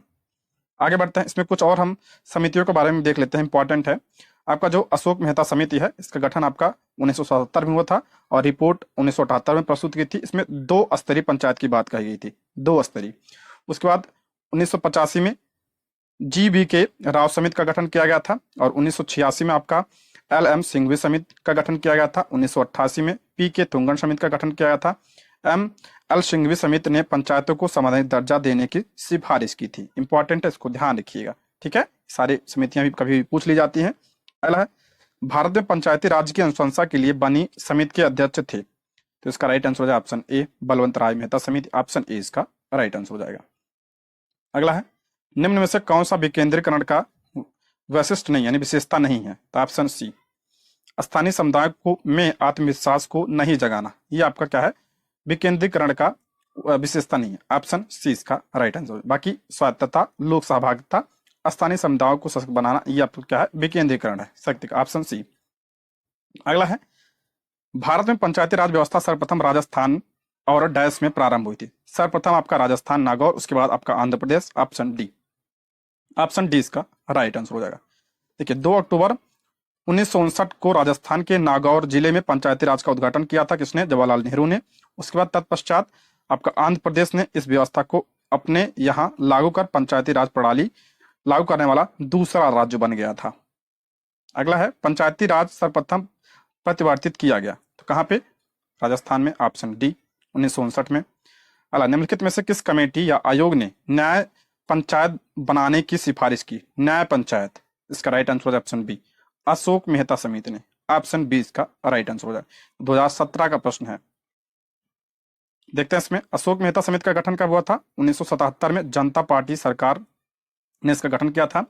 आगे बढ़ते हैं, इसमें कुछ और हम समितियों के बारे में देख लेते हैं, इंपॉर्टेंट है। आपका जो अशोक मेहता समिति है, इसका गठन आपका 1977 में हुआ था और रिपोर्ट 1978 में प्रस्तुत की थी। इसमें 2 स्तरीय पंचायत की बात कही गई थी, 2 स्तरीय। उसके बाद 1985 में जी.बी. के राव समिति का गठन किया गया था और 1986 में आपका एल.एम. सिंघवी समिति का गठन किया गया था। 1988 में पी.के. तुंगन समिति का गठन किया गया था। एम.एल. सिंघवी समिति ने पंचायतों को संवैधानिक दर्जा देने की सिफारिश की थी। इंपॉर्टेंट है, इसको ध्यान रखिएगा, ठीक है। सारी समितियां भी कभी पूछ ली जाती हैं। अगला है, भारत में पंचायती राज की अनुशंसा के लिए बनी समिति के अध्यक्ष थे, तो इसका राइट आंसर हो जाएगा ऑप्शन ए, बलवंत राय मेहता समिति। ऑप्शन ए इसका राइट आंसर हो जाएगा। अगला है, निम्न में से कौन सा विकेंद्रीकरण का वैशिष्ट नहीं यानी विशेषता नहीं है? तो ऑप्शन सी, स्थानीय समुदाय को में आत्मविश्वास को नहीं जगाना, ये आपका क्या है? विकेंद्रीकरण का विशेषता नहीं है। ऑप्शन सी इसका राइट आंसर। बाकी स्वायत्तता, लोक सहभागिता, स्थानीय समुदायों को सशक्त बनाना, ये आपका क्या है? विकेंद्रीकरण है, शक्ति का। Option C. अगला है, भारत में पंचायती राज व्यवस्था सर्वप्रथम राजस्थान और डैश में प्रारंभ हुई थी? सर्वप्रथम आपका राजस्थान नागौर, उसके बाद आपका आंध्र प्रदेश। ऑप्शन डी इसका राइट आंसर हो जाएगा। देखिए 2 अक्टूबर 1959 को राजस्थान के नागौर जिले में पंचायती राज का उद्घाटन किया था किसने? जवाहरलाल नेहरू ने। उसके बाद तत्पश्चात आपका आंध्र प्रदेश ने इस व्यवस्था को अपने यहाँ लागू कर पंचायती राज प्रणाली लागू करने वाला दूसरा राज्य बन गया था। अगला है पंचायती राज सर्वप्रथम प्रतिवर्तित किया गया तो कहाँ पे? राजस्थान में। ऑप्शन डी 1959 में। अगला, निम्नलिखित में से किस कमेटी या आयोग ने न्याय पंचायत बनाने की सिफारिश की? न्याय पंचायत, इसका राइट आंसर है ऑप्शन बी, अशोक मेहता समिति ने। ऑप्शन बी इसका राइट आंसर हो जाए। 2017 का प्रश्न है, देखते हैं इसमें। अशोक मेहता समिति का गठन कब हुआ था? 1977 में जनता पार्टी सरकार ने इसका गठन किया था,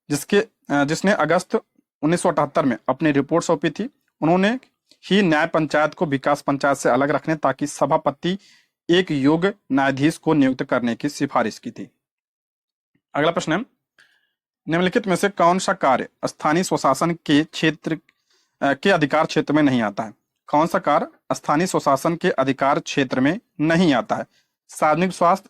जिसने अगस्त 1978 में अपनी रिपोर्ट सौंपी थी। उन्होंने ही न्याय पंचायत को विकास पंचायत से अलग रखने ताकि सभापति एक योग्य न्यायाधीश को नियुक्त करने की सिफारिश की थी। अगला प्रश्न है, निम्नलिखित में से कौन सा कार्य स्थानीय स्वशासन के क्षेत्र के अधिकार क्षेत्र में नहीं आता है? कौन सा कार्य स्थानीय स्वशासन के अधिकार क्षेत्र में नहीं आता है? सार्वजनिक स्वास्थ्य,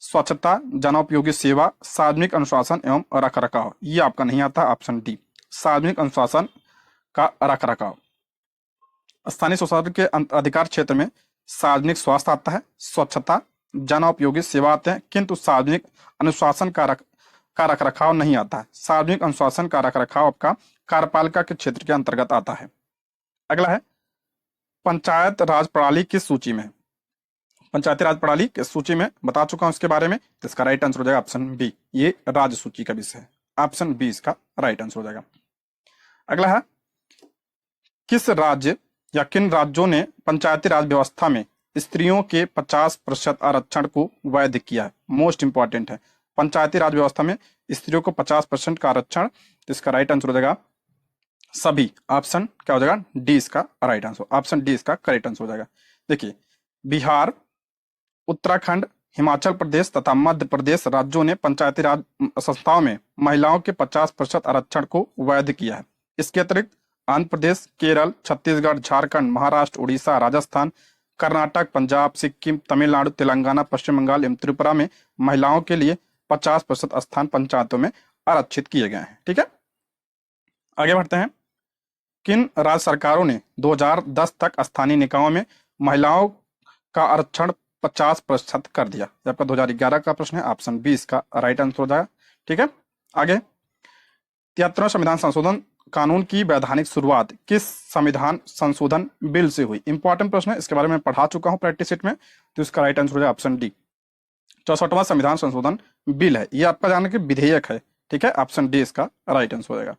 स्वच्छता, जनोपयोगी सेवा, सार्वजनिक अनुशासन एवं रखरखाव, ये आपका नहीं आता। ऑप्शन डी सार्वजनिक अनुशासन का रखरखाव। स्थानीय स्वशासन के अधिकार क्षेत्र में सार्वजनिक स्वास्थ्य आता है, स्वच्छता, जनोपयोगी सेवा आते हैं, किंतु सार्वजनिक अनुशासन का रखरखाव नहीं आता है। सार्वजनिक अनुशासन का रखरखाव आपका कार्यपालिका के क्षेत्र के अंतर्गत आता है। अगला है, पंचायत राज प्रणाली किस सूची में? पंचायती राज प्रणाली किस सूची में? बता चुका हूं इसके बारे में, तो इसका राइट आंसर हो जाएगा ऑप्शन बी, ये राज्य सूची का विषय है। ऑप्शन बी इसका राइट आंसर हो जाएगा। अगला है, किस राज्य या किन राज्यों ने पंचायती राज व्यवस्था में स्त्रियों के 50% आरक्षण को वैध किया है? मोस्ट इंपॉर्टेंट है, पंचायती राज व्यवस्था में स्त्रियों को 50% का आरक्षण, तो इसका राइट आंसर हो जाएगा सभी। ऑप्शन क्या हो जाएगा? डी इसका राइट आंसर। ऑप्शन डी इसका करेक्ट आंसर हो जाएगा। देखिए बिहार, उत्तराखंड, हिमाचल प्रदेश तथा मध्य प्रदेश राज्यों ने पंचायती राज संस्थाओं में महिलाओं के 50% आरक्षण को वैध किया है। इसके अतिरिक्त आंध्र प्रदेश, केरल, छत्तीसगढ़, झारखंड, महाराष्ट्र, उड़ीसा, राजस्थान, कर्नाटक, पंजाब, सिक्किम, तमिलनाडु, तेलंगाना, पश्चिम बंगाल एवं त्रिपुरा में महिलाओं के लिए 50% स्थान पंचायतों में आरक्षित किए गए हैं। ठीक है, आगे बढ़ते हैं। किन राज्य सरकारों ने 2010 तक स्थानीय निकायों में महिलाओं का आरक्षण 50% कर दिया? ये आपका 2011 का प्रश्न है। ऑप्शन बी इसका राइट आंसर हो जाएगा। ठीक है, आगे 73वें संविधान संशोधन कानून की वैधानिक शुरुआत किस संविधान संशोधन बिल से हुई? इंपॉर्टेंट प्रश्न है, इसके बारे में पढ़ा चुका हूं प्रैक्टिस सेट में, तो इसका राइट आंसर हो जाएगा ऑप्शन डी, 64वां संविधान संशोधन बिल है। ये आपका जानने के विधेयक है। ठीक है, ऑप्शन डी इसका राइट आंसर हो जाएगा।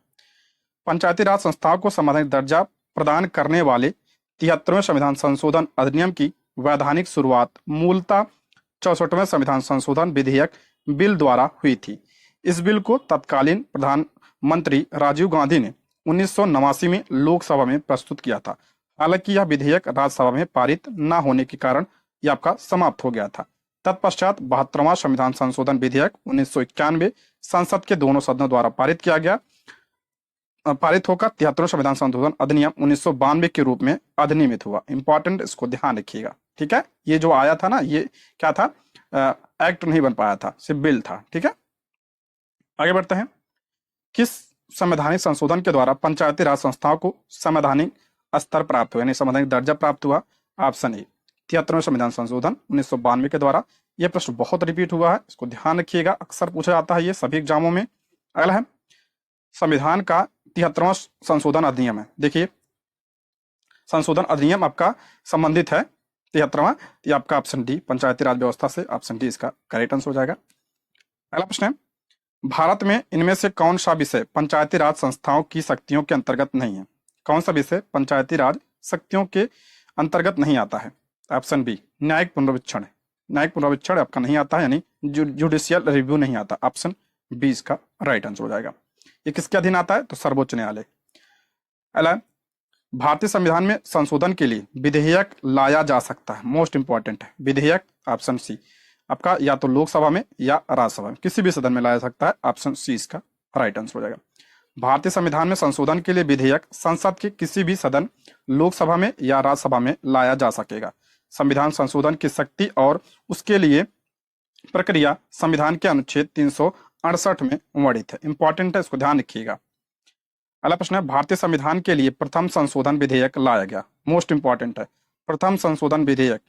पंचायती राज संस्थाओं को संवैधानिक दर्जा प्रदान करने वाले 73वें संविधान संशोधन अधिनियम की वैधानिक शुरुआत मूलतः 64वें संविधान संशोधन विधेयक बिल द्वारा हुई थी। इस बिल को तत्कालीन प्रधानमंत्री राजीव गांधी ने 1989 में लोकसभा में प्रस्तुत किया था। हालांकि यह विधेयक राज्यसभा में पारित न होने के कारण यह आपका समाप्त हो गया था। तत्पश्चात 72वां संविधान संशोधन विधेयक 1991 संसद के दोनों सदनों द्वारा पारित किया गया। पारित होकर 73वें संविधान संशोधन अधिनियम 1992 के रूप में अधिनियमित हुआ। इंपॉर्टेंट, इसको ध्यान रखिएगा। ठीक है, ये जो आया था ना, ये क्या था? एक्ट नहीं बन पाया था, सिर्फ बिल था। ठीक है, आगे बढ़ते हैं। किस संवैधानिक संशोधन के द्वारा पंचायती राज संस्थाओं को संवैधानिक स्तर प्राप्त हुआ, यानी संवैधानिक दर्जा प्राप्त हुआ? ऑप्शन ए 73वें संविधान संशोधन 1992 के द्वारा। यह प्रश्न बहुत रिपीट हुआ है, इसको ध्यान रखिएगा, अक्सर पूछा जाता है ये सभी एग्जामों में। अगला है, संविधान का 73वां संशोधन अधिनियम है। देखिए संशोधन अधिनियम आपका संबंधित है 73वां, ये आपका ऑप्शन डी पंचायती राज व्यवस्था से। ऑप्शन डी इसका करेक्ट आंसर हो जाएगा। अगला प्रश्न है, भारत में इनमें से कौन सा विषय पंचायती राज संस्थाओं की शक्तियों के अंतर्गत नहीं है? कौन सा विषय पंचायती राज शक्तियों के अंतर्गत नहीं आता है? ऑप्शन बी न्यायिक पुनर्वीक्षण। न्यायिक पुनर्वीक्षण आपका नहीं आता है, यानी जुडिशियल रिव्यू नहीं आता। ऑप्शन बी इसका राइट आंसर हो जाएगा। ये किसके अधीन आता है? तो सर्वोच्च न्यायालय। अगला, भारतीय संविधान में संशोधन के लिए विधेयक लाया जा सकता है। मोस्ट इंपॉर्टेंट है विधेयक। ऑप्शन सी आपका या तो लोकसभा में या राज्यसभा में, किसी भी सदन में लाया जा सकता है। ऑप्शन सी इसका राइट आंसर हो जाएगा। भारतीय संविधान में संशोधन के लिए विधेयक संसद के किसी भी सदन, लोकसभा में या राज्यसभा में लाया जा सकेगा। संविधान संशोधन की शक्ति और उसके लिए प्रक्रिया संविधान के अनुच्छेद 368 में वर्णित है। इंपॉर्टेंट है, इसको ध्यान रखिएगा। अगला प्रश्न है, भारतीय संविधान के लिए प्रथम संशोधन विधेयक लाया गया। मोस्ट इंपॉर्टेंट है, प्रथम संशोधन विधेयक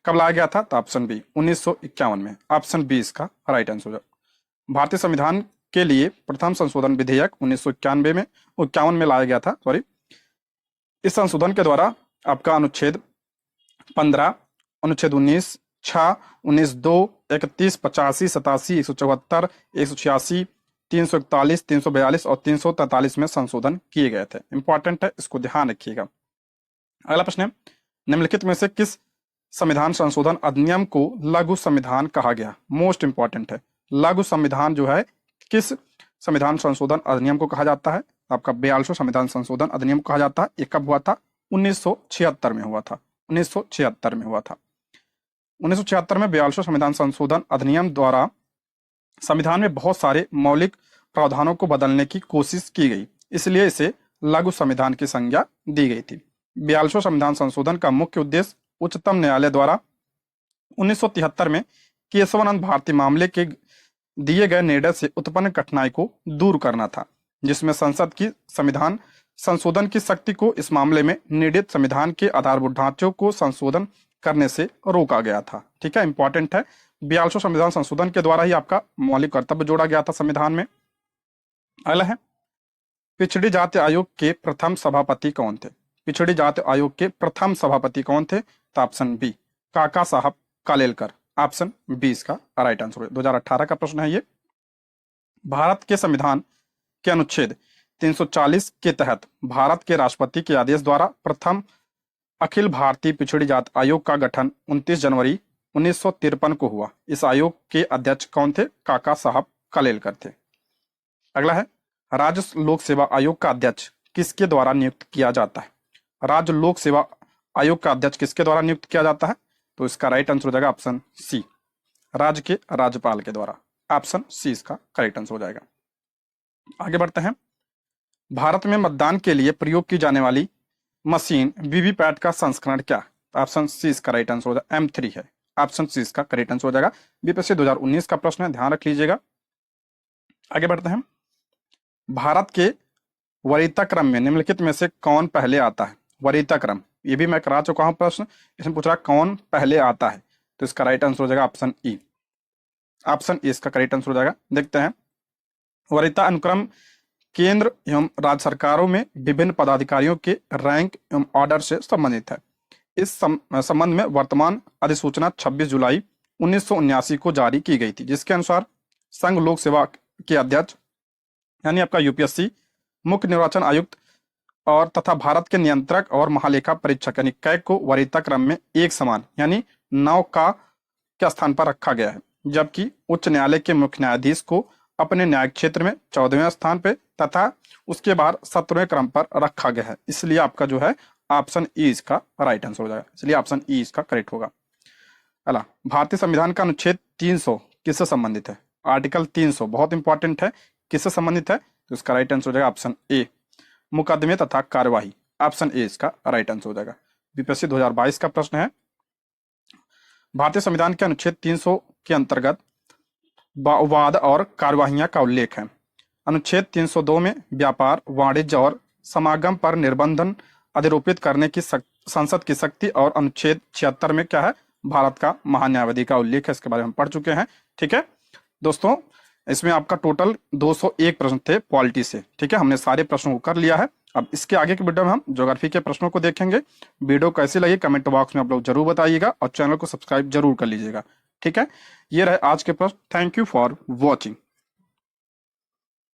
कब लाया गया था? तो ऑप्शन बी 1951 में। ऑप्शन बी इसका राइट आंसर होगा। भारतीय संविधान के लिए प्रथम संशोधन विधेयक 1951 में लाया गया था। सॉरी, इस संशोधन के द्वारा आपका अनुच्छेद 15, अनुच्छेद 19, 6, 19, 2, 31, 85, 87, 174, 186, 341, 342 और 343 में संशोधन किए गए थे। इंपॉर्टेंट है, इसको ध्यान रखिएगा। अगला प्रश्न है, निम्नलिखित में से किस संविधान संशोधन अधिनियम को लघु संविधान कहा गया? मोस्ट इंपॉर्टेंट है, लघु संविधान जो है किस संविधान संशोधन अधिनियम को कहा जाता है? आपका 42वां संविधान संशोधन अधिनियम कहा जाता है। ये कब हुआ था? 1976 में हुआ था। 1976 में हुआ था। 1976 में 42वां संविधान संशोधन अधिनियम द्वारा संविधान में बहुत सारे मौलिक प्रावधानों को बदलने की कोशिश की गई, इसलिए इसे लघु संविधान की संज्ञा दी गई थी। 42वां संविधान संशोधन का मुख्य उद्देश्य उच्चतम न्यायालय द्वारा 1973 में केशवानंद भारती मामले के दिए गए निर्णय से उत्पन्न कठिनाई को दूर करना था, जिसमें संसद की संविधान संशोधन की शक्ति को इस मामले में निर्णित संविधान के आधारभूत ढांचों को संशोधन करने से रोका गया था। ठीक है, इंपॉर्टेंट है। 42वां संविधान संशोधन के द्वारा ही आपका मौलिक कर्तव्य जोड़ा गया था संविधान में। अगला है, पिछड़ी जाति आयोग के प्रथम सभापति कौन थे? पिछड़ी जाति आयोग के प्रथम सभापति कौन थे? तो ऑप्शन बी काका साहब कालेलकर। ऑप्शन बी इसका राइट आंसर है। 2018 का प्रश्न है ये। भारत के संविधान के अनुच्छेद 340 के तहत भारत के राष्ट्रपति के आदेश द्वारा प्रथम अखिल भारतीय पिछड़ी जाति आयोग का गठन 29 जनवरी 1953 को हुआ। इस आयोग के अध्यक्ष कौन थे? काका साहब कालेलकर थे। अगला है, राज्य लोक सेवा आयोग का अध्यक्ष किसके द्वारा नियुक्त किया जाता है? राज्य लोक सेवा आयोग का अध्यक्ष किसके द्वारा नियुक्त किया जाता है? तो इसका राइट आंसर हो जाएगा ऑप्शन सी, राज्य के राज्यपाल के द्वारा। ऑप्शन सी इसका करेक्ट आंसर हो जाएगा। आगे बढ़ते हैं, भारत में मतदान के लिए प्रयोग की जाने वाली मशीन वीवीपैट का संस्करण क्या? ऑप्शन सी इसका राइट आंसर हो जाएगा, M3 है। ऑप्शन सी इसका करेक्ट आंसर हो जाएगा। बीपीएससी 2019 का प्रश्न है, ध्यान रख लीजिएगा। आगे बढ़ते हैं, भारत के वरीयता क्रम में निम्नलिखित में से कौन पहले आता है? वरीयता क्रम, ये भी मैं करा चुका हूं प्रश्न, इसमें पूछ रहा है कौन पहले आता है, तो इसका राइट आंसर हो जाएगा ऑप्शन ई। ऑप्शन ई इसका करेक्ट आंसर हो जाएगा। देखते हैं, वरीयता अनुक्रम केंद्र एवं राज्य सरकारों में विभिन्न पदाधिकारियों के रैंक एवं ऑर्डर से संबंधित है। इस संबंध में वर्तमान अधिसूचना 26 जुलाई 1979 को जारी की गई थी, जिसके अनुसार संघ लोक सेवा के अध्यक्ष यानी आपका यूपीएससी, मुख्य निर्वाचन आयुक्त और तथा भारत के नियंत्रक और महालेखा परीक्षक यानी कैग को वरीयता क्रम में एक समान यानी 9 का के स्थान पर रखा गया है, जबकि उच्च न्यायालय के मुख्य न्यायाधीश को अपने न्याय क्षेत्र में 14वें स्थान पे तथा उसके बाद 17वें क्रम पर रखा गया है। इसलिए आपका जो है ऑप्शन ई इसका राइट आंसर हो जाएगा। इसलिए ऑप्शन ई इसका करेक्ट होगा। अला, भारतीय संविधान का अनुच्छेद 300 किससे संबंधित है? आर्टिकल 300 बहुत इंपॉर्टेंट है, किससे संबंधित है? तो इसका राइट आंसर हो जाएगा ऑप्शन ए, मुकदमे तथा कार्यवाही। ऑप्शन ए इसका राइट आंसर हो जाएगा। बीपीएससी 2022 का प्रश्न है, भारतीय संविधान के अनुच्छेद 300 के अंतर्गत वाद और कार्यवाहियां का उल्लेख है। अनुच्छेद 302 में व्यापार, वाणिज्य और समागम पर निर्बंधन अधिरोपित करने की संसद की शक्ति, और अनुच्छेद 76 में क्या है? भारत का महान्यायवादी का उल्लेख है। इसके बारे में हम पढ़ चुके हैं। ठीक है दोस्तों, इसमें आपका टोटल 201 प्रश्न थे पॉलिटी से। ठीक है, हमने सारे प्रश्नों को कर लिया है। अब इसके आगे के वीडियो में हम ज्योग्राफी के प्रश्नों को देखेंगे। वीडियो कैसी लगी कमेंट बॉक्स में आप लोग जरूर बताइएगा और चैनल को सब्सक्राइब जरूर कर लीजिएगा। ठीक है, ये रहे आज के प्रश्न। Thank you for watching.